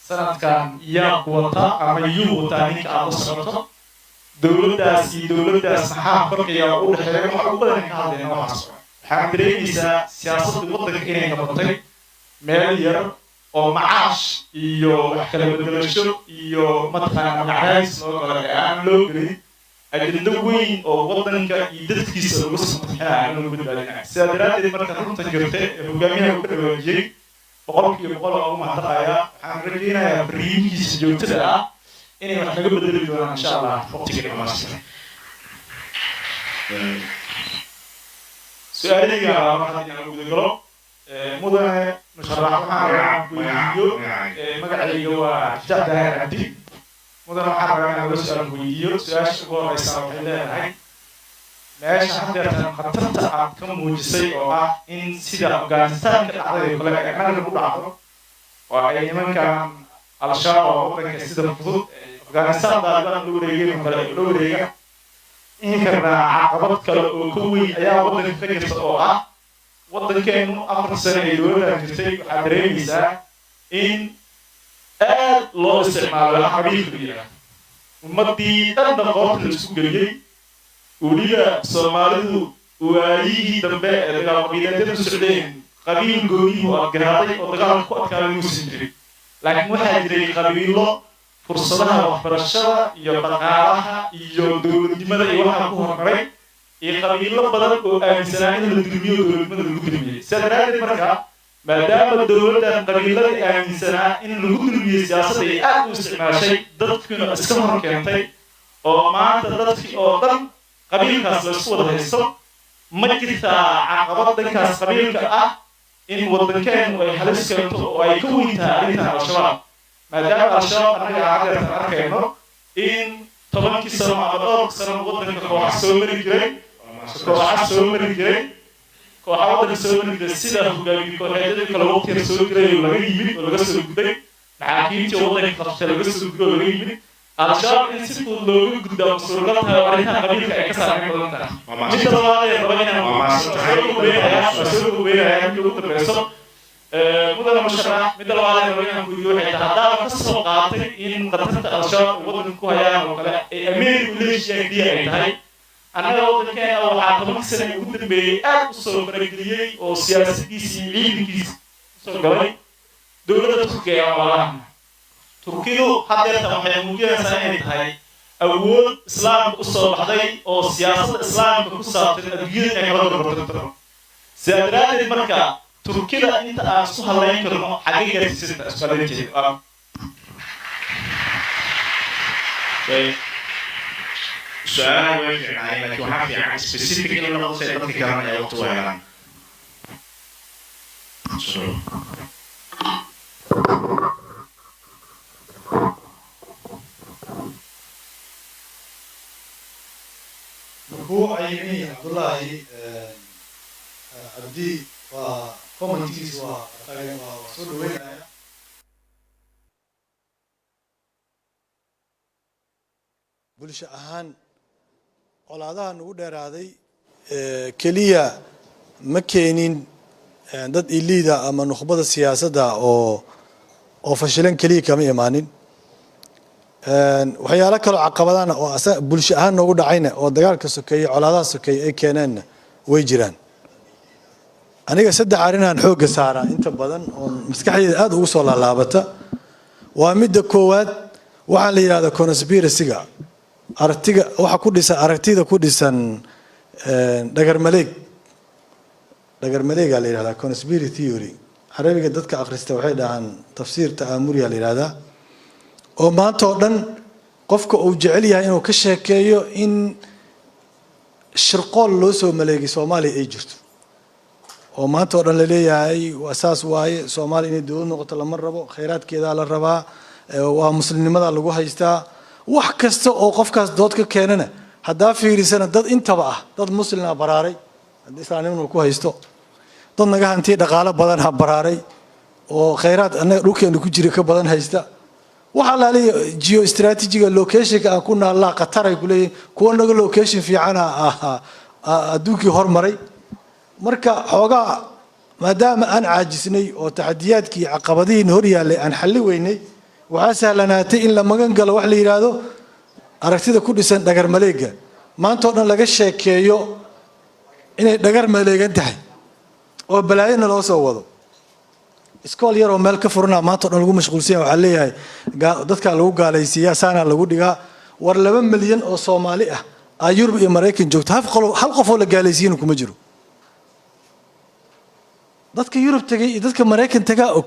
sanadkan yaa wata ama yuu wataa ninka aad la socoto dowladdaas iyo dowladdaas maxaa farqiga u dhexeeya waxa ugu badan ka hadlayna waxaas waxaan dareemaysaa siyaasadda waddanka inay noqotay meel yar oo macaash iyo wax kala bedelasho iyo mataqaana magacays loo gala ee aan loo gelin ajendo weyn oo waddanka iyo dadkiisa lagu samtaxinaa in lagu badbaadinaa sidaa daraaddeed marka runta jirta ee hogaamiyaha uga dhawaajiyey boqolkiiba boqol ugu mahadnaqayaa waxaan rajaynayaa barnaamijkiisa joogtada ah inay wax naga bedeli doonaan insha allah waqtiga dhamaastir su-aalihii aan markaa inaan gudagalo mudane musharax waxaan rabaa weydiiyo magacayga waa Abditax Daahir Cabdi mudane waxaan rabaa inaan loo su-aal weydiiyo su-aasha ugu horeysa waxay leedahay meesha hadeertan khatarta aad ka muujisay oo ah in sida Afghanistan ka dhacday oo kale ay naga u dhacdo oo ay nimankan al-shabaab oo waddanka sida fudud Afghanistan daalibaan lagu wareegay kale ay loo wareega in karna caqabad kale oo ka weyn ayaa waddanka ka jirta oo ah waddankeenu 4 sano ay dowladda jirtay waxaa dareemaysaa in aad loo isticmaalo qabiilka yidhaah ummaddii dhanna qoorta la isku geliyey weliba soomaalidu waayihii dambe ee dagaal qabiileedyadu socdeen qabiil gooniyu adgaraaday oo dagaalka ku adkaada muusan jirin laakiin waxaa jiray qabiilo fursadaha waxbarashada iyo dhaqaalaha iyo dowladnimada iyo waxaa ku hormaray iyo qabiilo badan oo aaminsanaa in la dulmiyo dowladnimada lagu dulmiyey sidaa daraaddeed marka maadaama dowladdan qabiiladii aaminsanaa in lagu dulmiyey siyaasadda ay aad u isticmaashay dadkiina iska hor keentay oo maanta dadkii oo dhan qabiilkaas la isku wada haysto ma jirtaa caqabad dhankaas qabiilka ah in waddankeenu ay halis keento oo ay ka weyn tahay arrintan al-shabaab maadaama al-shabaab annaga hadeertan arkayno in 10 sano ama dhowr sano waddanka kooxa soo mari jiray kooxa waddanka soo mari jiray sida hogaamiye kooxeedyadii kale waqtiga soo jiray oo laga yimid oo laga soo gudbay maxaakiimtii waddanka qabtay laga soo gudbay oo laga yimid al-shabaab in si fudud looga gudbaa mas-uuliyaad tahay oo arrintan qabiilka ay ka saameyn badan tahay midda labaad ee raba inaan soo gubeynayaa midda ugu dambeyso mudane musharax midda labaad ee raba inaan weydiiyo waxay tahay haddaaba ka soo qaatay in qatarta al-shabaab waddanka ku hayaan oo kale ee america leeshiya keliya ay tahay annaga waddankeena waxaa 10 sano ugu dambeeyey aad u soo farageliyey oo siyaasadiisa iyo ciidankiisa usoo galay dowladda turkiga ee walaalaha turkidu hadeertan waxay muujinaysaa inay tahay awood islaamka u soo baxday oo siyaasadda islaamka ku saabsan adduunyada inay kala gorgortanto sidaa daraaddeed marka turkida inta aan isku hadlayn karno xaggee gaarsiisanta isku hadlaynteeda su-aalaha way fiicnaayeen laakiin waxaa fiican specific in la noqdo say dadka kalena ay waqti u helaan هو عيني عبد الله عبدي وكومنتيز وصول وين bulsho ahaan colaadaha nagu dheeraaday keliya ma keenin dad iliida ama nukhbada siyaasadda oo fashilan keliya kama imaanin waxyaalo kaloo caqabadana oo bulsho ahaan noogu dhacayna oo dagaalka sokeeye colaadaha sokeeye ay keeneenna way jiraan aniga 3 arrinaan xoogga saaraa inta badan oo maskaxdayda aad ugu soo laalaabata waa midda koowaad waxaan la yiraahdaa conspiracy-ga aragtiga waxa ku dhisan aragtida ku dhisan dhagar maleega la yiraahdaa conspiracy theory carabiga dadka akhrista waxay dhahaan tafsiir ta'amuriya la yiraahdaa oo maanta oo dhan qofka uu jecel yahay inuu ka sheekeeyo in shirqool loo soo maleegay Soomaaliya ay jirto oo maanta oo dhan la leeyahay waa saas waaye Soomaali inay dawlad noqoto lama rabo kheyraadkeeda la rabaa waa muslimnimada lagu haystaa wax kasta oo qofkaas dood ka keenana hadaa fiirisana dad intaba ah dad muslimiin ah baraaray hadii islaamnimadu ku haysto dad naga hanti dhaqaale badan ha baraaray oo kheyraad anaga dhulkeena ku jira ka badan haysta waxa la leeyahay geostrategic location ka ku naala qatar ay ku leeyihiin kuwa naga location fiican adduunkii hormaray marka xoogaa maadaama aan caajisnay oo taxadiyaadkii caqabadihiin hor yaalay aan xalli weynay waxaa sahlanaatay in la magan galo wax la yiraahdo aragtida ku dhisan dhagar maleega maanta oo dhan laga sheekeeyo inay dhagar maleegan tahay oo balaayana loo soo wado iskool yar oo meel ka furna maanta oo dhan lagu mashquulsan waxa leeyahay dadka lagu gaalaysiiyaa saana lagu dhigaa war 2 milyan oo Soomaali ah Yurub iyo Mareykan joogto hal qof oo la gaalaysiin kuma jiro dadka Yurub tagay iyo dadka Mareykan tagaa og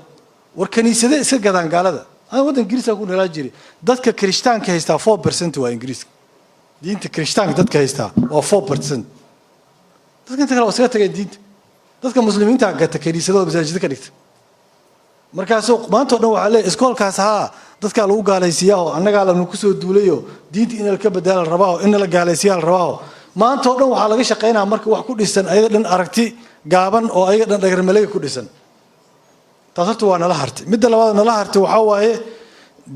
war kaniisada iska gadaan gaalada aan wadan Ingiriiska ku noolaa jiray dadka Kirishtaanka haysta 4% waa Ingiriis diinta Kirishtaanka dadka haysta waa 4% dadka inta kale waa iska tagay diinta dadka muslimiinta gata kaniisada masaajidka ka dhigta markaas maanta oo dhan waxa leeyahay iskoolkaas dadka lagu gaalaysiiyaa oo annaga la ku soo duulayo diinta in la ka bedel rabaa in la gaalaysiiyaa rabaa maanta oo dhan waxa laga shaqeynaa marka wax ku dhisan ayada dhan aragti gaaban oo ayaga dhan dhagar maleeg ku dhisan taasoo waa nala hartay midda labaad nala hartay waxa waaye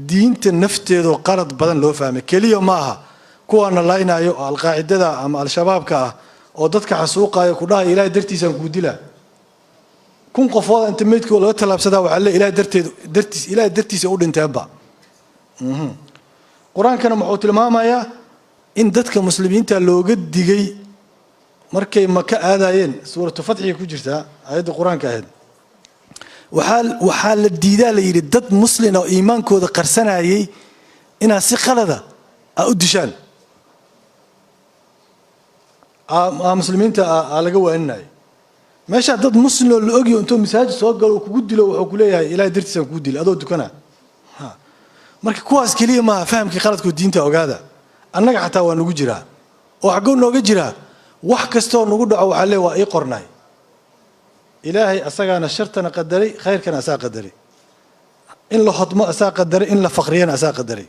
diinta nafteedu qalad badan loo fahmay kaliya ma aha kuwa nalaynaayo al-qaacidada ama al-shabaabka oo dadka xasuuqayo ku dhahay ilaahay dartiisa ku dila kun qofood inta meedkoo laga talaabsadaa waxa la ilaahay dartiisa u dhinteeba quraankana wuxuu tilmaamayaa in dadka muslimiinta looga digay markay maka aadayeen suuratu fatxi ku jirta ayada quraanka ahayd waxa la diidaa la yiri dad muslim oo iimaankooda qarsanayay ina si qalada u dishaan muslimiinta laga waaninayo meesha dad muslim oo la ogiyo intuu masaajid soo galo kugu dilo wuxuu ku leeyahay ilaahay dartiisa kugu dil adoo dukana marka kuwaas kaliya ma fahamkii qaladku diinta ogaada annaga xataa waa nagu jiraa oo xagoon nooga jiraa wax kasto nagu dhaco waxa leeyahay waa ii qornay ilaahay asagana shartana qadaray khayrkana asaa qadaray in la hodmo asaa qadaray in la faqriyana asaa qadaray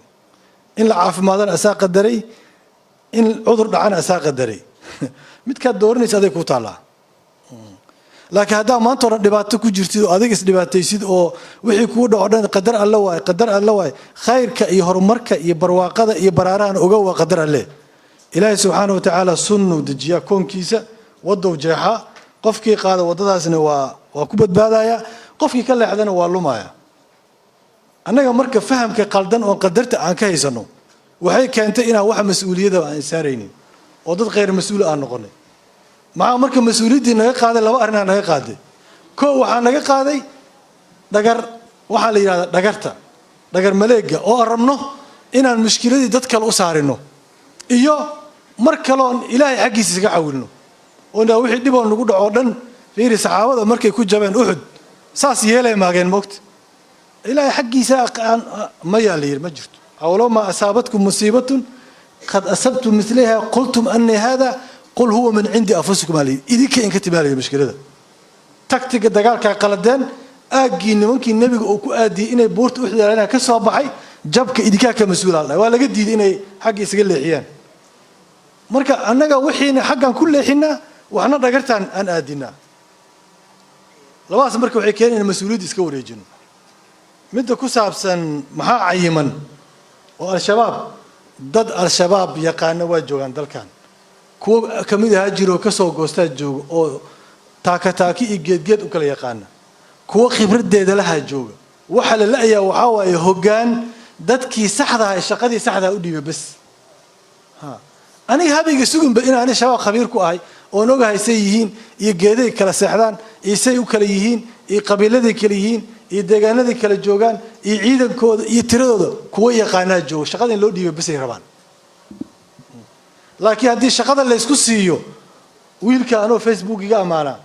in la caafimaadana asaa qadaray in cudur dhacana asaa qadaray mid ka dooranaysa aday ku taalaa laakiin hadaa maanta hore dhibaato ku jirtid oo adiga is dhibaataysid oo wixii ku dhaco dhan qadar alla waay khayrka iyo horumarka iyo barwaaqada iyo baraarahan oga waa qadar alle ilaahay subhanahu wa ta'ala sunnu dajiya koonkiisa wadaw jeexa qofkii qaada wadadaasna waa ku badbaadaya qofkii ka leexdana waa lumaya annaga marka fahamka qaldan oo qadarta aan ka haysano waxay keentay inaan wax mas'uuliyada aan saaraynin oo dad qeyr mas'uul aan noqonay maxaa marka mas'uuliyadii naga qaaday laba arin naga qaaday koo waxa naga qaaday dhagar waxa la yiraahdaa dhagar maleega oo rabno inaan mushkiladii dad kale u saarino iyo mar kale oo ilaahay xaqiisa iska caawilno oo wixii dib oo nagu dhaco dhan fiiri saxaabada markay ku jabeen Uhud saas yeelay maageen moogta ilaahay xaqiisa ma yaalir ma jirto awlo ma asaabatkum musiibatun qad asabtum mithlaha qultum anni hada qul huwa min indi anfusikum ali idinka in ka timaalayo mushkilada taktiga dagaalka qaladeen aagii nimankii nabiga oo ku aadiyay inay boorta u xidhaanayaan ka soo baxay jabka idinka ka mas'uul ah waa laga diiday inay xaq isaga leexiyaan marka annaga wixiina xaqan ku leexina waxna dhagartaan aan aadina labaas marka waxay keeneen in mas'uuliyad iska wareejino mid ku saabsan maxaa cayiman oo al-shabaab dad al-shabaab yaqaan waa joogan dalkan kuwa kamid ah jiro ka soo goostaa jooga oo taakataaki iyo geedgeed u kala yaqaan kuwa khibradeeda laha jooga waxa la laayaa waxa waaye hoggaan dadkii saxda ah shaqadii saxda u dhiibay bas aniga habiga sugunba in aan shabaab khabiir ku ahay oo nooga haysay yihiin iyo geeday kala seexdaan iyo say u kala yihiin iyo qabiiladii kala yihiin iyo deegaanadii kala joogan iyo ciidankooda iyo tiradooda kuwa yaqaanaa jooga shaqada in loo dhiibay bas ay rabaan laakiin haddii shaqada la isku siiyo wiilka anoo Facebook iga amaana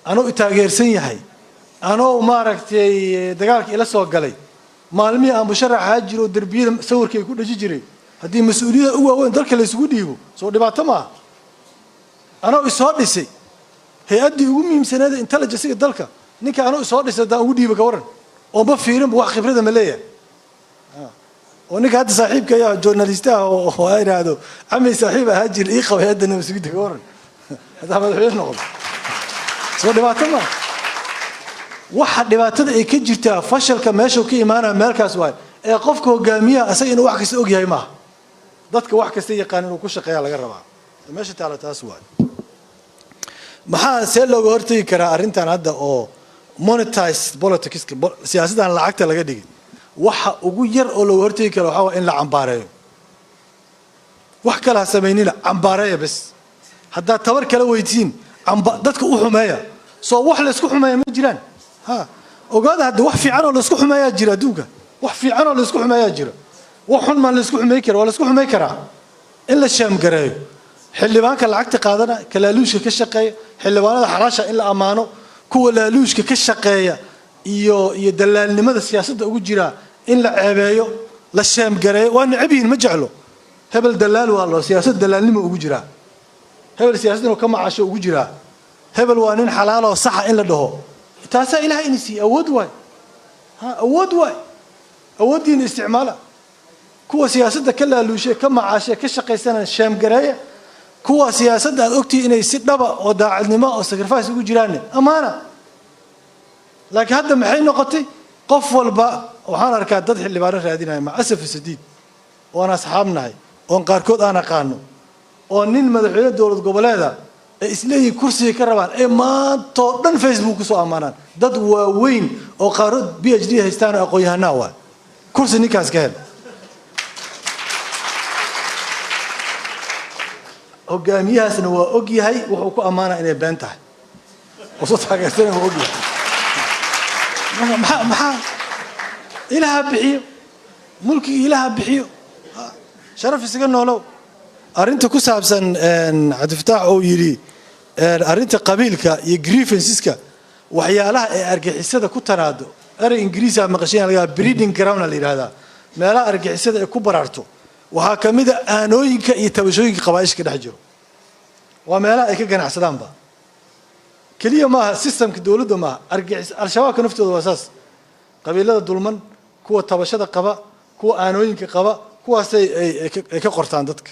anoo taageersan yahay anoo maaragtay dagaalka ila soo galay maalmii aan musharaxa jiro darbiyada sawirkay ku dhaji jiray haddii mas'uuliyadda u waaweyn dalka la isugu dhiibo soo dhibaato ma anoo isoo dhisay hay-addii ugu muhiimsaneeda intelligencega dalka ninka anu soo dhisay haddaan ugu dhiiba ka waran oo ma fiirinba wax khibrada ma leeyahay oo ninka hadda saaxiibka ayaa journalista ah oo ay yidhaahdo camay saaxiib ahaa jir ii qaba hay-adda nabadgelyada ka waran haddaa madaxweyne noqdo soo dhibaato ma waxa dhibaatada ay ka jirtaa fashalka meesha ka imaanaya meelkaas waay ee qofka hogaamiyaha asaga inuu wax kasta og yahay maaha dadka wax kasta yaqaan inuu ku shaqeeyaa laga rabaa meesha taala taas waay maxaa see looga hortegi karaa arrintan hadda oo monetized politics siyaasaddan lacagta laga dhigay waxa ugu yar oo looga hortegi karo waxaa waa in la cambaareeyo wax kale ha samaynina cambaareeya bas haddaad tabar kala weydiin dadka u xumeeya soo wax laysku xumeeya ma jiraan ha ogaada hadda wax fiican oo laysku xumeeyaa jira adduunka wax fiican oo laysku xumeeyaa jira wax xun maan laysku xumey kara waa laysku xumey karaa in la shaamgareeyo xildhibaanka lacagta qaadana ka laaluushka ka shaqeeya xildhibaanada xalaasha in la ammaano kuwa laaluushka ka shaqeeya iyo dalaalnimada siyaasadda ugu jira in la ceebeeyo la shaamgareeyo waa necab yihiin ma jeclo hebel dalaal waa loo siyaasad dalaalnimo ugu jiraa hebel siyaasad inuu ka macaasho ugu jiraa hebel waa nin xalaal oo saxa in la dhaho taasaa ilahay ini siiye awood waay awood waay awooddiina isticmaala kuwa siyaasadda ka laaluushay ka macaashay ka shaqaysana shaamgareeya kuwa siyaasadda aad ogtihi inay si dhaba oo daacadnimo oo sacrifice ugu jiraan amaana laakiin hadda maxay noqotay qof walba waxaan arkaa dad xildhibaano raadinaya macasaf sadiid oo aan asxaab nahay oon qaarkood aan aqaano oo nin madaxweyne dowlad goboleeda ay isleeyihiin kursiga ka rabaan ee maantoo dhan facebook kusoo ammaanaan dad waaweyn oo qaarkood PhD haystaan oo aqoon-yahanaa waay kursi ninkaas ka hel hogaamiyahaasna waa og yahay wuxuu ku ammaanaa inay been tahay oo soo taageertana waa og yahay maxaa ilaaha bixiyo mulkiga ilaaha bixiyo sharaf isaga noolow arrinta ku saabsan cabdifataax oo yidhi arrinta qabiilka iyo grievanceska waxyaalaha ee argixisada ku tanaado erey ingiriisa maqasheen laga breeding ground la yiraahdaa meelaha argixisada ay ku baraarto waxaa ka mid ah aanooyinka iyo tabashooyinka qabaa'ishka dhex jiro waa meelaha ay ka ganacsadaanba keliya maaha systemka dowladda maaha argixis al-shabaabka naftooda waa saas qabiilada dulman kuwa tabashada qaba kuwa aanooyinka qaba kuwaasay ay ka qortaan dadka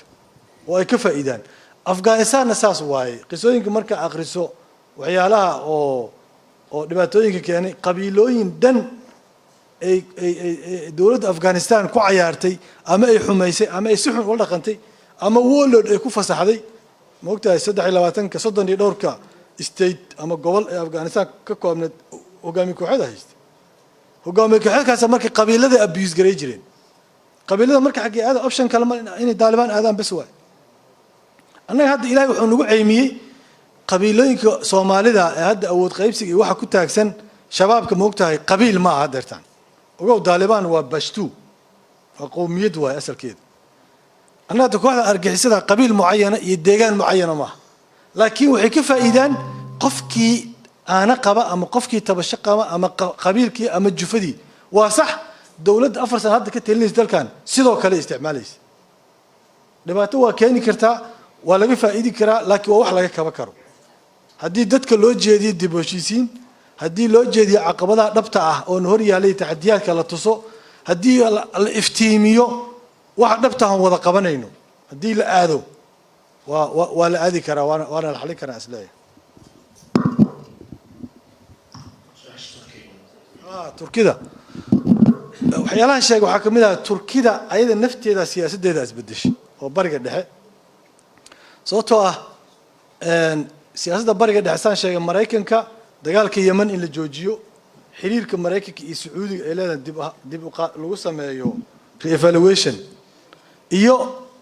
oo ay ka faa'iidaan afghanistanna saas waaye qisooyinka marka akhriso waxyaalaha oo dhibaatooyinka keenay qabiilooyin dhan ay dowladda afghanistan ku cayaartay ama ay xumaysay ama ay si xun ula dhaqantay ama warlord ay ku fasaxday ma ogtahay 23 soddon iyo dhowrka state ama gobol ee afghanistan ka koobneed hogaamiye kooxda haystay hogaamiye kooxdaas markii qabiilada abuse garay jireen qabiilada marka xaggii aad option kale ma inay Taliban aadaan bas waay annaga hadda ilaahay wuxuu nagu ceymiyey qabiilooyinka Soomaalida ee hadda awood qaybsiga waxa ku taagsan shabaabka ma ogtahay qabiil ma aha deertaan ogow Taliban waa Pashto waa qowmiyad waay asalkeeda annaga kooxda argixisada qabiil muayana iyo deegaan muayana ma laakiin waxay ka faa'iidaan qofkii aana qaba ama qofkii tabasho qaba ama qabiilkii ama jufadii waa sax dowladda 4 sano hadda ka talinaysa dalkan sidoo kale isticmaalaysa dhibaato waa keeni kartaa waa laga faa'iidi karaa laakiin waa wax laga kaba karo haddii dadka loo jeediyo dib u heshiisiin haddii loo jeediyo caqabadaha dhabta ah oo hor yaalay taxadiyaadka la tuso haddii la iftiimiyo wax dhabta aan wada qabanayno haddii la aado waa la aadi karaa waana la xalin karaa isleeyahay turkida waxyaalahan sheegay waxaa ka mid ah turkida ayada nafteeda siyaasadeeda isbedeshay oo bariga dhexe sababtoo ah siyaasadda bariga dhexe saan sheegay maraykanka dagaalka yemen in la joojiyo xiriirka maraykanka iyo sacuudiga ay leedahay dib lagu sameeyo re-evaluation iyo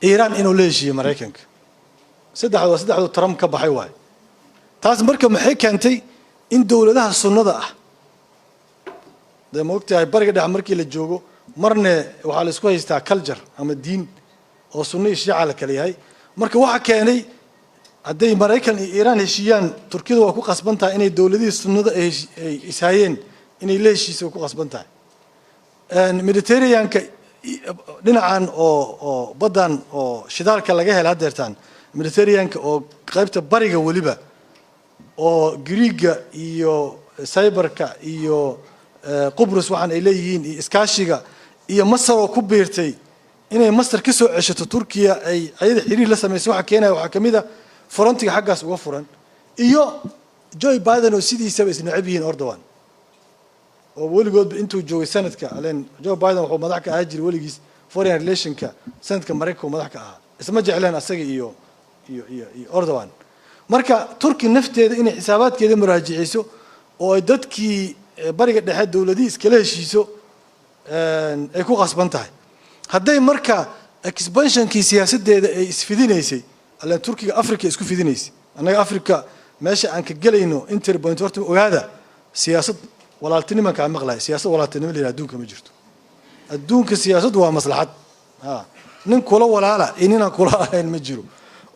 iiraan inuu la heshiiyo maraykanka saddexdu Trump ka baxay waay taas marka maxay keentay in dowladaha sunnada ah de moogtahay bariga dhexe markii la joogo marne waxaa la isku haystaa culture ama diin oo sunni iyo shiica la kala yahay marka waxa keenay hadday maraykan iyo iiraan heshiiyaan turkiyadu waa ku qasban tahay inay dowladihii sunnada ay ishaayeen inay la heshiiso ku qasban tahay mediterraneanka dhinacan oo badan oo shidaalka laga helo hadeertaan mediterraneanka oo qaybta bariga waliba oo Greega iyo cyberka iyo Qobrus waxaan ay leeyihiin iyo iskaashiga iyo Masar oo ku biirtay inay Masar ka soo ceshato Turkiya ay ayada xiriir la sameeyay waxa keenay waxa kamid ah frontiga xaggaas uga furan iyo Joe Biden oo sidiisaba isnacib yihiin Erdogan oo weligood intuu joogay sanadka aleen Joe Biden wuxuu madax ka ahaa jiray weligiis foreign relationka sanadka Mareykanka madax ka ahaa isma jeclaan asaga iyo Erdogan marka Turki nafteeda inay xisaabaadkeeda muraajiciso oo ay dadkii bariga dhexe dawladii iskala heshiiso ay ku qasban tahay hadday marka expansionkii siyaasadeeda ay isfidinaysay aleen Turkiga Afrika isku fidinaysay anaga Afrika meesha aan ka galayno interpoint horta ogaada siyaasad walaaltinimo ka maqlay siyaasad walaaltinimo leeyahay adduunka ma jirto adduunka siyaasad waa maslaxad nin kula walaala inina kula ahayn ma jiro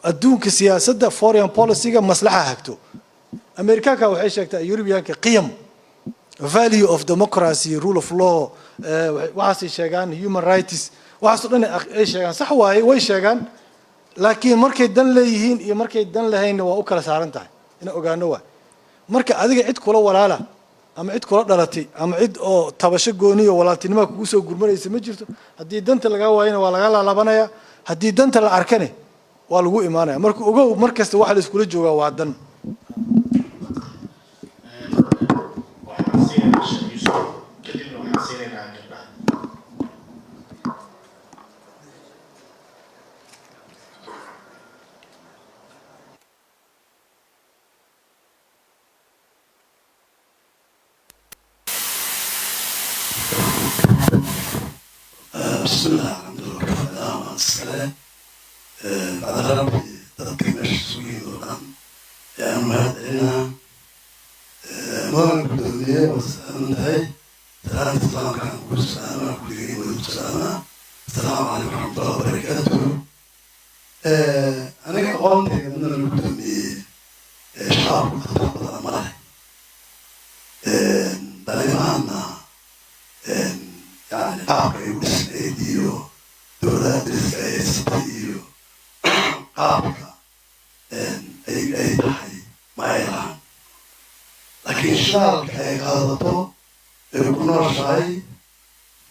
adduunka siyaasadda foreign policy-ga maslaxa hagto Amerikaanka waxay sheegtaa Europeanka qiyam value of democracy rule of law waxaasay sheegaan human rights waxaas dhan ay sheegaan sax waaye way sheegaan laakiin markay dan leeyihiin iyo markay dan lahayn waa u kala saaran tahay ina ogaano waa marka adiga cid kula walaala ama cid kula dhalatay ama cid oo tabasho gooni iyo walaaltinimo kugu soo gurmanaysa ma jirto haddii danta laga waayina waa laga laabanaya haddii danta la arkane waa lagu imaanaya marka ogow markasta waxa la iskula joogaa waa dan بسم الله الحمد لله والسلام على السلام بعد ربي تذكر السويد والآن يا أمهات إلينا مرة كدودية والسلام هاي ثلاثة سلام كان كل سلامة كل جيد والسلامة السلام عليكم ورحمة الله وبركاته أنا قلت من الكدودية شعب كتب مالي دائما يعني قابل يوسف دولة الإسرائيلية قابل أي حي ما يلعن لكن شارك أي غلطه يكون شيء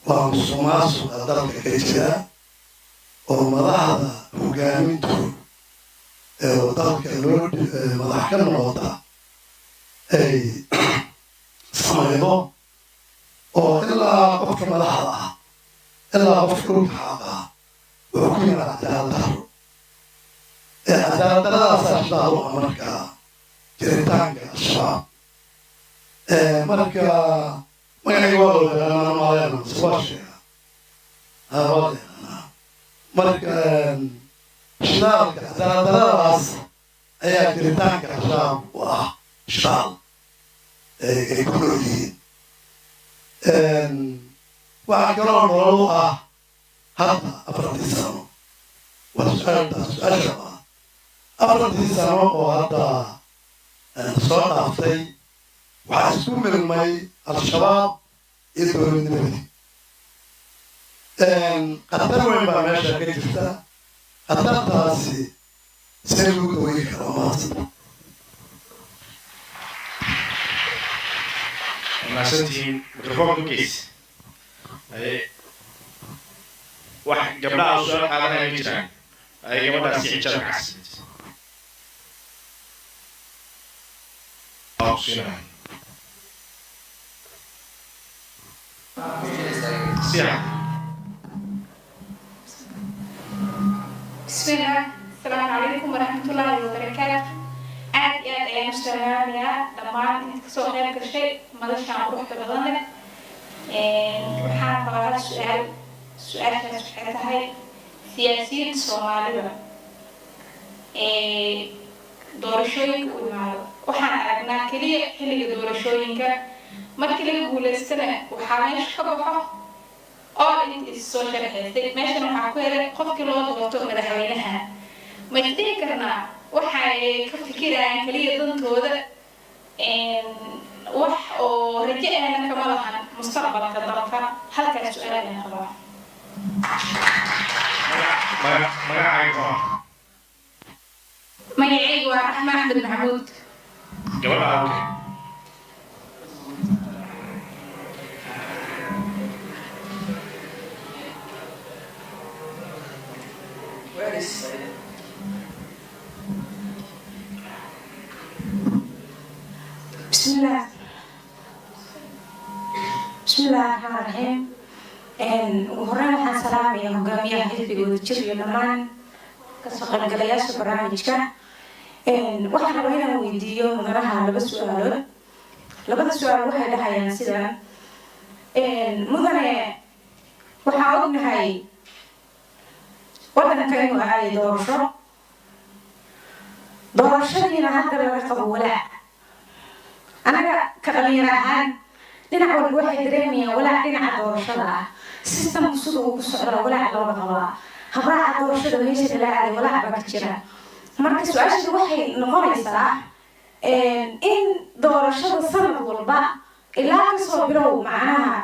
ومسماس وقدر كيجا وملاحظة وقامته وذلك الود ملاحظة الوضع أي سمعه oo ilaa qofka madaxda ah ilaa qofka ruuxaaqa wuxuu ku yimid cadaaladdarro cadaaladdarradaasa shidaal u ah marka jiritaanka al-shabaab marka magacayga waa looyaqaanaa maaleena waa sheega waa leeqaanaa marka shidaalka cadaaladdarradaas ayaa jiritaanka al-shabaab u ah shidaal ay ku nool yihiin waxaa kaloo nolol u ah hadda 40 sano waa su-aasha ah 40 sano oo hadda soo dhaaftay waxaa isku milmay al-shabaab iyo dowladnimadii khatar weyn baa meesha ka jirta khatartaasi see lagu daweyn karo maasanta maasantihiin mikrofoonka ugeys wax gabdhaha su-aal qaadanaya ma jiraan ay gabadhaasi cijada kacsiinay بسم الله السلام عليكم ورحمة الله وبركاته aad iyo aad ayaan u salaamayaa dhammaan inta kasoo qayb gashay madashaan quruxda badan leh waxaan qabaa su-aashaas waxay tahay siyaasiyiinta soomaalida doorashooyinka u imaado waxaan aragnaa keliya xilliga doorashooyinka markii laga guulaystana waxaa meesha ka baxo oo inta is soo sharaxaysay meeshan waxaa ku helay qofkii loo doorto madaxweynaha ma isdhihi karnaa waxay ka fikirayaan keliya dantooda wax oo rajo ahna kama lahan mustaqbalka dalka halkaas su-aal ayaan qabaa magacaygu waa axmed axmed maxamuud gabadha okay Where is بسم الله الرحمن الرحيم وهرنا waxaan salaamayaa hogaamiyaha xisbiga wadajir iyo dhammaan kasoo qaybgalayaasha barnaamijka waxaan rabaa inaan weydiiyo mudanaha laba su-aalood labada su-aal waxay dhahayaan sidan mudane waxaan ognahay waddanka inuu aaday doorashadiina hadda laga qabo walaac anaga ka dhalinyaro ahaan dhinac walba waxay dareemayaan walaac dhinaca doorashada ah sistamku sida uu ku socdaa walaac looga qabaa habraaca doorashada meesha la aaday walaac baa ka jira marka su-aashada waxay noqonaysaa in doorashada sanad walba ilaa kasoo bilow macnaha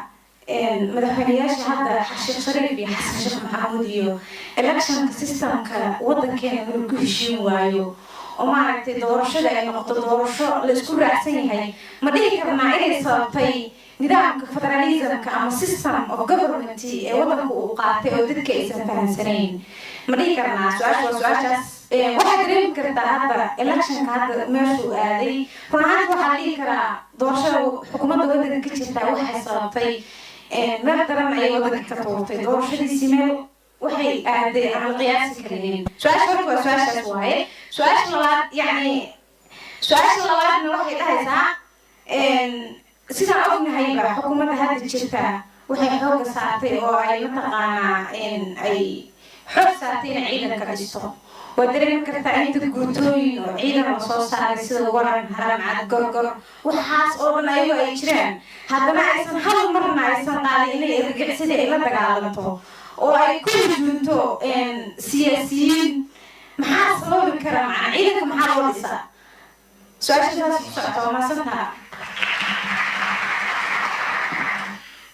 madaxweynayaasha hadda sheekh shariif iyo xasan sheekh maxamuud iyo electionka systemka waddankeena inuu ku heshiin waayo oo maaragtay doorashada ay noqoto doorasho la isku raacsan yahay ma dhihi karnaa inay sababtay nidaamka federalismka ama system of government ee waddanka uu qaatay oo dadka aysan fahamsanayn ma dhihi karnaa su-aashaas waxaad dareemi kartaa hadda electionka hadda meeshuu aaday run ahaanti waxaa la dhihi karaa doorashada xukuumadda waddanka ka jirtaa waxay sababtay meel daran ayay waddanka ka tuurtay doorashadiisii meel waxay aaday aan la qiyaasi karinin su-aasha horta waa su-aashaas waaye su-aasha labaad yacni su-aasha labaadna waxay dhahaysaa sidaan ognahayba xukuumadda hadda jirta waxay xooga saartay oo ay mataqaanaa ay xoog saartay inay ciidanka dhisto waad dareemi kartaa inta guutooyin oo ciidan la soo saaray sida waran haramcad gorgor waxaas oo dhan ayagoo ay jiraan haddana aysan hal marna aysan qaadin inay argagixisada ay la dagaalanto oo ay ku hujuunto siyaasiyiin maxaa sababi kara macna ciidanka maxaa loo dhisaa su-aashaas ku socota waa maasantaha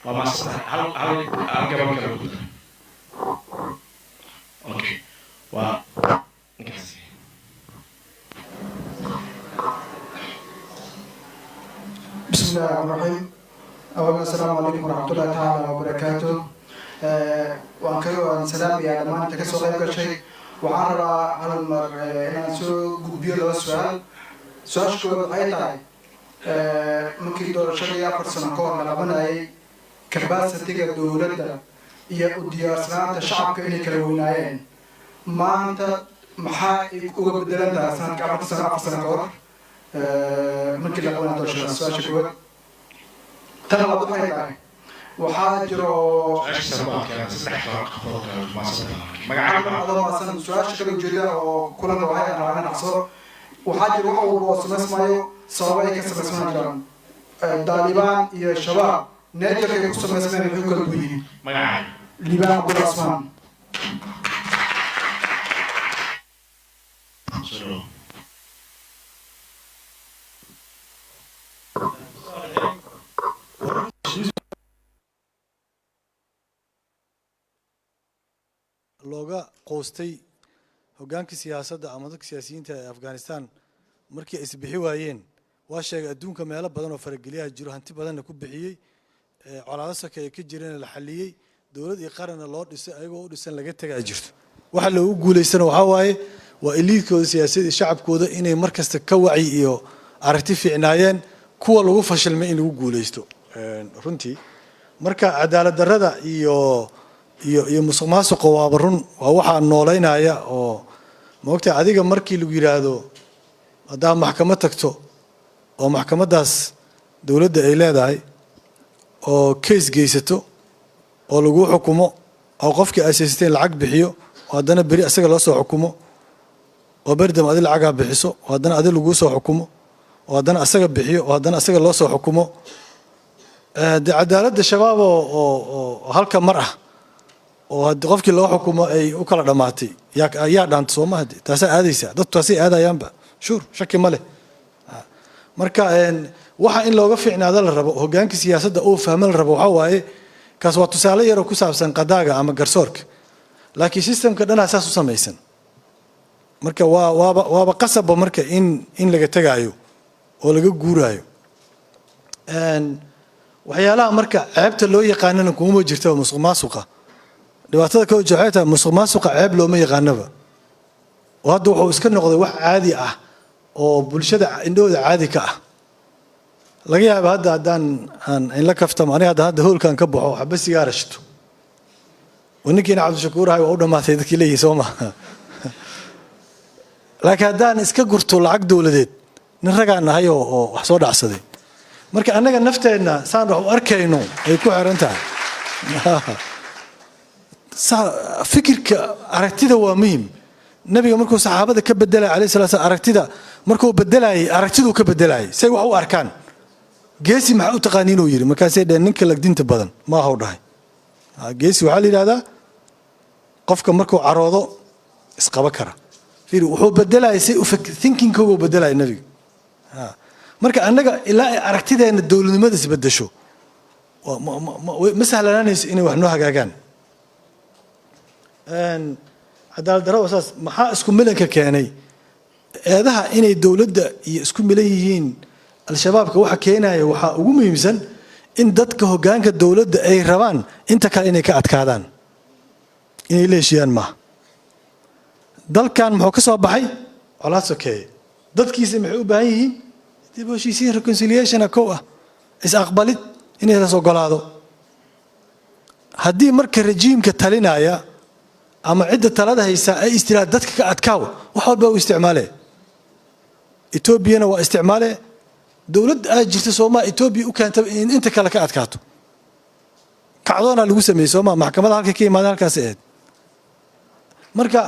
waa maasantaha hal gabal kale ku dara okay waa ninkaasi بسم الله الرحمن الرحيم أولا السلام عليكم ورحمة الله تعالى وبركاته waan ka salaamayaa dhammaan inta kasoo qayb gashay waxaan rabaa hal mar inaan soo gudbiyo laba su-aal su-aasha koowaad waxay tahay markii doorashadii 4 sano ka hor la qabanayay kabasitiga dowladda iyo u diyaarsanaanta shacabka inay kala weynaayeen maanta maxaa uga bedelan tahay sanadka 4 sano ka hor markii la qabanaya doorashada su-aasha koowaad tan labaad waxay tahay waxaa jiro su-aasha kala ujeeda oo kulan waxay rabaan dhaqso waxaa jiro wax walba oo samaysmayo sababo ay ka samaysmaan jiraan daalibaan iyo shabaab neejarka ay ku samaysmeen waxay kala duwan yihiin liibaan abdul asmaan looga qoostay hogaankii siyaasadda ama dadka siyaasiyiinta ee Afghanistan markii ay isbixi waayeen waa sheegay adduunka meelo badan oo farageliyaha jiro hanti badanna ku bixiyay colaado sakeeye ka jireen la xaliyay dowlad iyo qaranna loo dhisay ayagoo u dhisan laga tagay jirto waxa loogu guuleysana waxa waaye waa iliidkooda siyaasadda shacabkooda inay markasta ka wacyi iyo aragti fiicnaayeen kuwa lagu fashilmay in lagu guuleysto runtii marka cadaalad darrada iyo musuqmaasuqa waa run waa waxa nooleynaya oo moogta adiga markii lagu yiraahdo hadaa maxkamad tagto oo maxkamadaas dawladda ay leedahay oo case geysato oo lagu xukumo oo qofkii ay siistay lacag bixiyo oo hadana bari asaga loo soo xukumo oo bardam adil lacag bixiso oo hadana adil lagu soo xukumo oo hadana asaga bixiyo oo hadana asaga loo soo xukumo cadaaladda shabaab oo halka mar ah oo haddii qofkii loo xukumo ay u kala dhamaatay yaa dhaanta soo maaha taasa aadaysa dadku taasay aadayaanba shuur shaki ma leh marka waxa in looga fiicnaado la rabo hoggaanka siyaasadda oo fahmo la rabo waxa waaye kaas waa tusaale yar oo ku saabsan qadaaga ama garsoorka laakiin systemka dhan asaas u samaysan marka waaba qasab marka in laga tagaayo oo laga guuraayo waxyaalaha marka ceebta loo yaqaanana kuma jirta musuqmaasuqa dhibaatada ka wajahayta musuqmaasuqa ceeb looma yaqaanaba oo hadda wuxuu iska noqday wax caadi ah oo bulshada indhooda caadi ka ah laga yaabo hadda haddaan in la kaftamo aniga hadda hoolkan ka baxo waxba sigaara shito ونكين عبد الشكور هاي وأول ما تذكي لي سوما لكن هدان إسكا قرطو العقد ولديت نرجع أن هاي وحصود عصدي مركا أنا نفته إن سان روح أركينو يكون عرنتها فكر عرفتي هو مهم نبي مركو صحابة كبدل عليه الصلاة والسلام عرفتي مركو بدلعي عرفتي كبدلعي سوى هو أركان جيسي مع تقانينه يري ما كان سيد إنك لك دين تبادن ما هو راي geesi waxaa la yidhahdaa qofka markuu caroodo isqaba kara fiiri wuxuu bedelaya si thinkingkoogu bedelaya nabiga marka annaga ilaa ay aragtideena dowladnimada isbedesho ma sahlanaanayso inay wax noo hagaagaan cadaalad darro saas maxaa isku milanka keenay eedaha inay dowladda iyo isku milan yihiin al-shabaabka waxa keenaya waxaa ugu muhiimsan in dadka hoggaanka dowladda ay rabaan inta kale inay ka adkaadaan inay leeshiyaan maaha dalkan muxuu ka soo baxay colaad sokeeye dadkiisa maxay u baahan yihiin dib u heshiisiin reconciliation kow ah is aqbalid inay la ogolaado haddii marka rejiimka talinaya ama cidda talada haysa ay istiraad dadka ka adkaaw wax walba u isticmaalee etoobiyana waa isticmaalee dowlad aad jirta Soomaa Itoobiya u keentay in inta kale ka adkaato kacdoona lagu sameeyay Soomaa maxkamadda halka ka imaadeen halkaas ee marka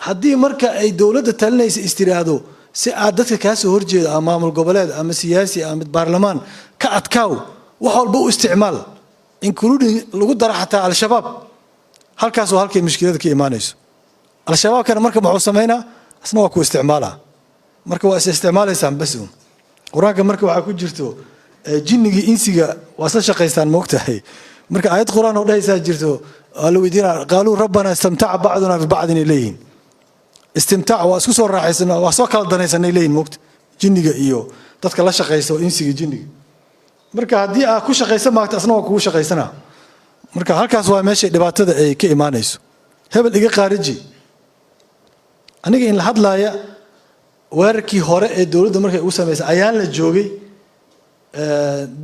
haddii marka ay dowladda talinaysa istiraado si aad dadka ka soo horjeedo ama maamul goboleed ama siyaasi ama baarlamaan ka adkaaw wax walba u isticmaal including lagu daro xataa al-shabaab halkaas oo halkay mushkilada ka imaanayso al-shabaab kana marka wuxuu sameeynaa asna waa ku isticmaalaa marka waa isticmaalaysan bas quraanka marka waxa ku jirto jinniga insiga waa soo shaqeystaan moogtahay marka aayad quraan oo dhaysa jirto alla weydiina qaalu rabbana istamta'a ba'duna bi ba'din ilayhin istimta'a waa isku soo raaxaysan waa soo kala danaysan ilayhin moogta jinniga iyo dadka la shaqeysto insiga jinniga marka haddii aad ku shaqeysan maagta asna waa kugu shaqeysana marka halkaas waa meesha dhibaatada ay ka imaanayso hebel iga qaariji aniga in la hadlaaya weerarkii hore ee dowladda markay ugu sameysay ayaan la joogay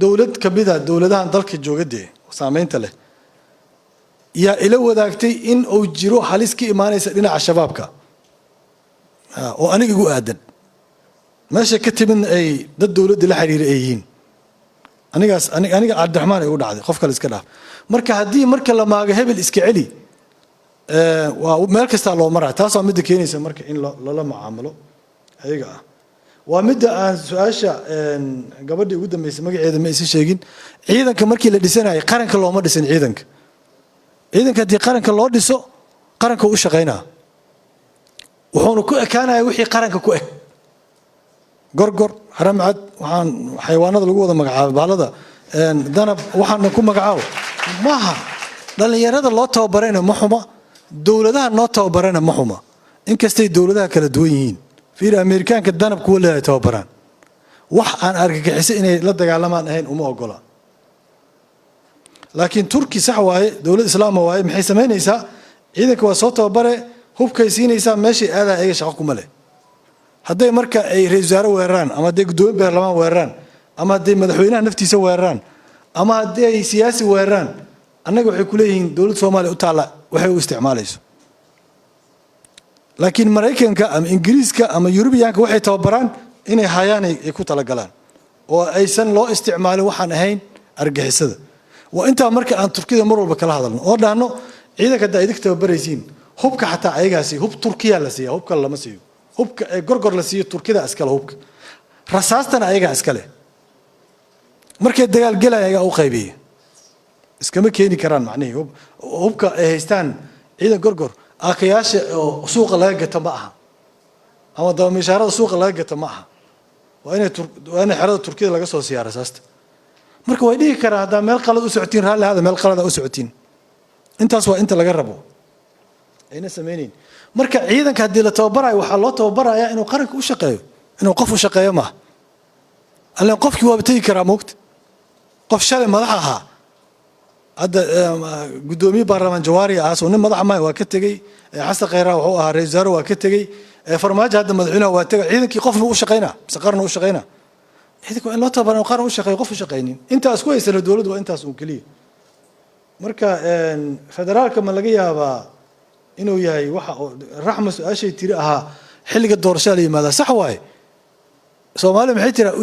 dowlad kamida dowladahan dalka joogade saameynta leh yaa ila wadaagtay in uu jiro halis ka imaanaysa dhinaca shabaabka oo aniga igu aadan meesha ka timid ay dad dowladda la xiriir ay yihiin aniga Cabdiraxmaan ay u dhacday qof kale iska dhaaf marka haddii marka la maago hebel iska celi waa meel kasta loo maraa taas waa mid keenaysa marka in la macaamilo ayaga ah waa mid aan su'aasha gabadhii ugu dambeysay magaceeda ma isa sheegin ciidanka markii la dhisanay qaranka looma dhisin ciidanka haddii qaranka loo dhiso qaranka u shaqeynaa wuxuuna ku ekaanaya wixii qaranka ku eg gorgor haramcad waxaan xayawaanada lagu wada magacaabo baalada danab waxaan ku magacaabo maaha dhalinyarada loo tababarayna ma xuma dowladaha noo tababarayna ma xuma inkastay dowladaha kala duwan yihiin fiir Ameerikaanka danab kuwa leeyahay tababaran wax aan argagixisay inay la dagaalamaan ahayn uma ogola laakiin Turki sax waaye dowlad islaam waaye maxay sameynaysaa ciidanka waa soo tababare hubkay siinaysaa meeshii aadaa ayaga shaqo kuma leh hadday marka ay ra'iisul wasaare weeraraan ama hadday gudoomiye baarlamaan weeraraan ama hadday madaxweynaha naftiisa weeraraan ama hadday ay siyaasi weeraraan annaga waxay ku leeyihiin dowladda Soomaaliya u taala waxay u isticmaalayso laakiin Mareykanka ama Ingiriiska ama Yurubiyaanka waxay tababaraan inay hayaan ay ku tala galaan oo aysan loo isticmaalin waxaan ahayn argagixisada waa inta marka aan Turkida mar walba kala hadalno oo dhaano ciidanka daadig tababaraysiin hubka xataa ayagaasi hub Turkiya la siiyo hubka lama siiyo hubka ee gorgor la siiyo Turkida iskala hubka rasaastana ayaga iskale markay dagaal galay ayaga u qaybiyay iskama keeni karaan macnaheedu hubka ay haystaan ciidan gorgor akayaasha oo suuqa laga gato ma aha ama dawamishaarada suuqa laga gato ma aha waa inay xerada Turkida laga soo siyaaro rasaasta marka way dhigi karaan hadaa meel qalad u socotiin raali hada meel qalad u socotiin intaas waa inta laga rabo ayna sameeyeen marka ciidanka hadii la tababarayo waxa loo tababarayaa inuu qaranka u shaqeeyo inuu qof u shaqeeyo ma allan qofkii waaba tegi karaa moogta qof shalay madax ahaa hadda gudoomiye baarlamaan jawaari ah soo nin madax ma waa ka tegay xasan khayra wuxuu ahaa ra'iisul wasaare waa ka tegay farmaajo hadda madaxweynaha waa tegay ciidankii qofna u shaqeynaa saqarna u shaqeynaa ciidanku in loo tababaran qaran u shaqeeyo qof u shaqeynin intaas ku haysana dowladdu waa intaas uu kaliya marka federaalka ma laga yaabaa inuu yahay waxa raxma su-aashay tiri ahaa xilliga doorashada la yimaada sax waaye soomaaliya maxay tiraa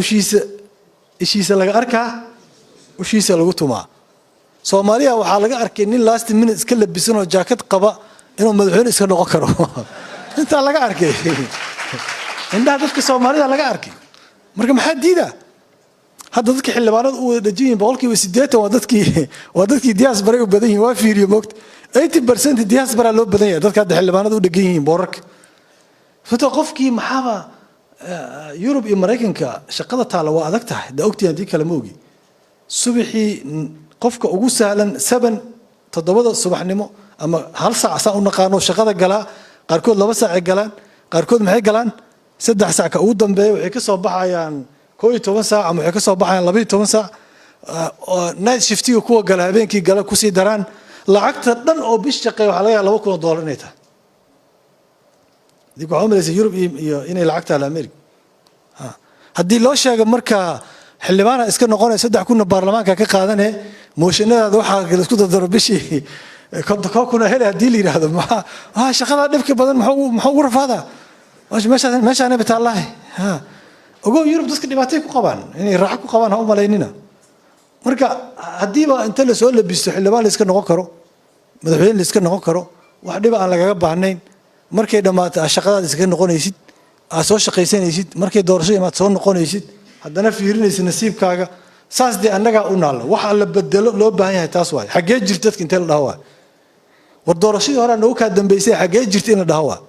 ishiisa laga arkaa ushiisa lagu tumaa soomaaliya waxaa laga arkay nin last minute iska labisan oo jaakad qaba inuu madaxweyne iska noqon karo intaa laga arkay indhaha dadka soomaalida laga arkay marka maxaa diidaa hadda dadka xildhibaanada u wada dhajiyin boqolkiiba 80 waa dadkii diaspora u badan yihiin waa fiiriyo moogta 80% diaspora loo badan yahay dadka hadda xildhibaanada u dhagan yihiin boorarka sababtoo qofkii maxaaba Yurub iyo Mareykanka shaqada taala waa adag tahay da ogtii hadii kala moogi subaxii qofka ugu sahlan 7 subaxnimo ama hal saac saa u naqaano shaqada galaa qaarkood 2 saac ay galaan qaarkood maxay galaan 3 saac ka ugu dambeeyo waxay ka soo baxayaan 11 saac ama waxay ka soo baxayaan 12 saac night shiftiga kuwa gala habeenkii gala ku sii daraan lacagta dhan oo bish shaqeeyo waxa laga yaabaa $2,000 inay tahay digu xameelay Yurub iyo inay lacagta la America haddii loo sheego marka xildhibaana iska noqonay 3,000 baarlamaanka ka qaadanay mooshinada waxa la isku dardaro bishii kuna heli haddii la yiraahdo ma shaqada dhibka badan maxuu ugu rafaadaa meeshaan bitaallahi ogow Yurub dadka dhibaatay ku qabaan inay raaxo ku qabaan ha u maleynina marka hadiiba inta la soo labisto xildhibaan la iska noqon karo madaxweyne la iska noqon karo wax dhib aan lagaga baahnayn markay dhamaato shaqadaada iska noqonaysid aad soo shaqaysanaysid markay doorasho imaad soo noqonaysid haddana fiirinaysid nasiibkaaga saas dee annagaa u naalla waxa la bedelo loo baahan yahay taas waaye xaggee jirta dadka intee la dhaho waay war doorashadii hore nagu kaa dambeysay xaggee jirta in la dhaho waay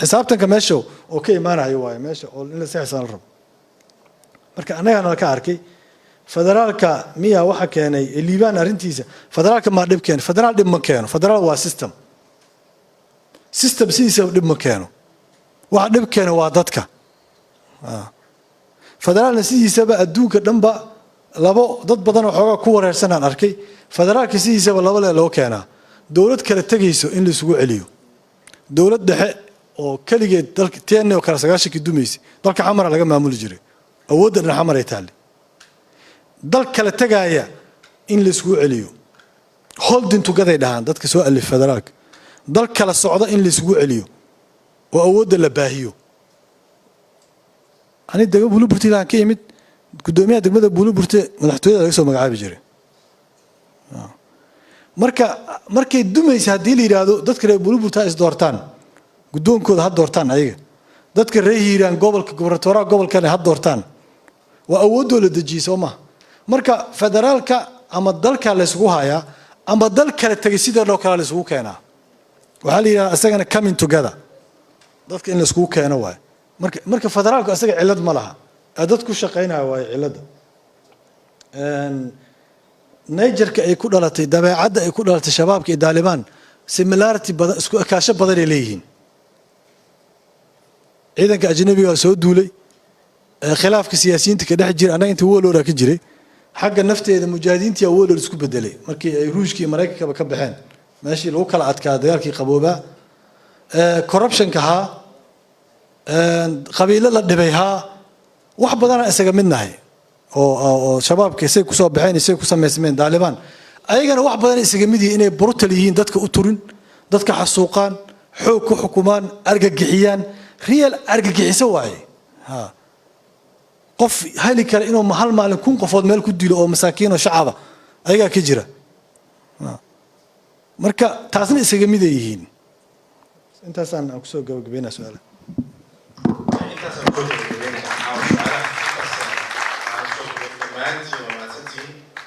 xisaabtanka meesha oo ka imaanayo waaye meesha oo in la saxsan la rabo marka annagana ka arkay federaalka miya waxa keenay liibaan arintiisa federaalka ma dhib keenay federaal dhib ma keeno federaal waa system sidiisa dhib ma keeno waxa dhib keeno waa dadka federaalna sidiisaba adduunka dhanba labo dad badan oo xoogaa ku wareersan aan arkay federaalka sidiisaba laba loo keenaa dowlad kala tegayso in la isugu celiyo dowlad dhexe oo kaligeed dalka TN oo kala 90 dumaysay dalka xamar laga maamuli jiray awoodda dhan xamar ay taali dal kala tagaya in la isugu celiyo holding together dhahan dadka soo alif federaalka dal kala socda in la isugu celiyo oo awoodda la baahiyo ani daga Buuliburti la ka yimid gudoomiyaha degmada Buuliburti madaxtooyada laga soo magacaabi jiray markay dumaysa hadii la yiraahdo dadka reer Buuliburti is doortaan gudoonkooda ha doortaan ayaga dadka reer Hiiraan gobolka gobernatooraha gobolka ha doortaan waa awoodooda la dejiyay Soomaa marka federaalka ama dalka la isugu haya ama dal kala tagay sida loo kala isugu keenaa waxa la yiraahdaa asagana coming together dadka in la isugu keeno waay marka federaalku asaga cilad ma laha dad ku shaqeynaa waay cilada Nigerka ay ku dhalatay dabeecadda ay ku dhalatay shabaabka iyo Taliban similarity badan isku akaasho badan ay leeyihiin ciidanka ajnabiga soo duulay khilaafka siyaasiyiinta ka dhex jira anaga inta waloora ka jiray xagga nafteeda mujaahidiintii waloor isku bedelay markii ay Ruushka iyo Mareykanka ka baxeen meeshii lagu kala adkaa dagaalkii qabooba corruption ka ha qabiilo la dhibay ha wax badan isaga midnahay oo shabaabka isay ku soo baxeen isay ku sameysmeen Taliban ayagana wax badan isaga mid yihiin inay brutal yihiin dadka u turin dadka xasuuqaan xoog ku xukumaan argagixiyaan real argagixiso waay qof hali kale inuu hal maalin kun qofood meel ku dilo oo masaakiin oo shacaba ayaga ka jira marka taasna isaga mid yihiin intaas aan ku soo gabagabeynaa su'aalaha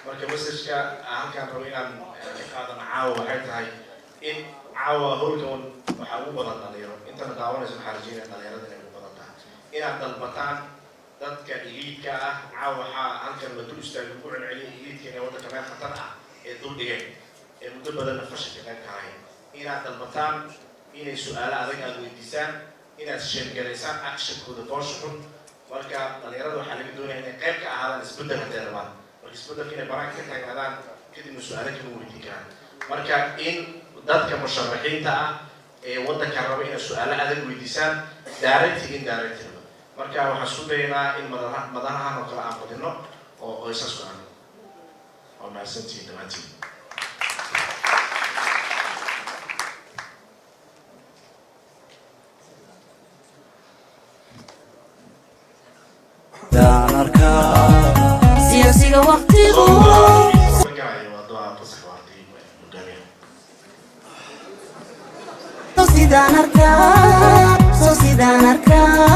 marka message-ka halkaan rabo inaan ka qaadano caawa waxay tahay in caawa howlkan waxaa ugu badan dhalinyaro intana daawanaysa waxaa rajeynaya dhalinyarada inay ugu badan tahay inaad dalbataan dadka eliidka ah caawa waxaa halkan la dul istaagay ku celceliyay eliidka inay waddanka meel khatar ah ee dul dhigeen ee muddo badanna fashilka qayb ka ahayn inaad dalbataan inay su'aalo adag aad weydiisaan inaad sheegaraysaan actionkooda boosha xun marka dhalinyarada waxaa laga doonaya inay qayb ka ahaadaan isbeddelka deerbaan marka isbeddelka inay banaanka ka taagnaadaan kadibna su-aalo kama weydiin karaan marka in dadka musharaxiinta ah ee waddanka raba inay su-aalo adag weydiisaan directly indirectly marka waxaan isku daynaa in madaxahan oo kale aan badino oo qoysas ku aan waa mahadsantihiin dhammaantiin siyaasiga waqtigu sidaan arkaa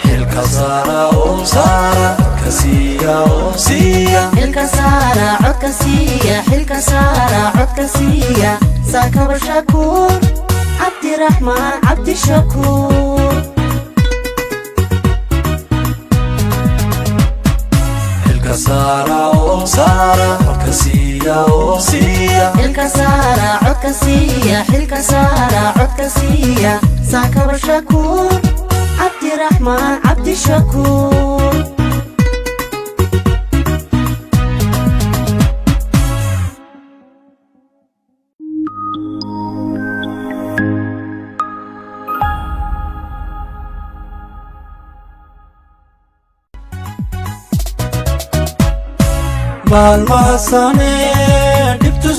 xilka saara oo saara ka siiya oo siiya xilka saara codka siiya xilka saara codka siiya saakaba shakuur cabdiraxmaan cabdishakuur xilka saara oo saara codka siiya oo siiya xilka saara codka siiya xilka saara codka siiya saakaba shakuur cabdiraxmaan cabdishakuur maalmaha sane dhibtu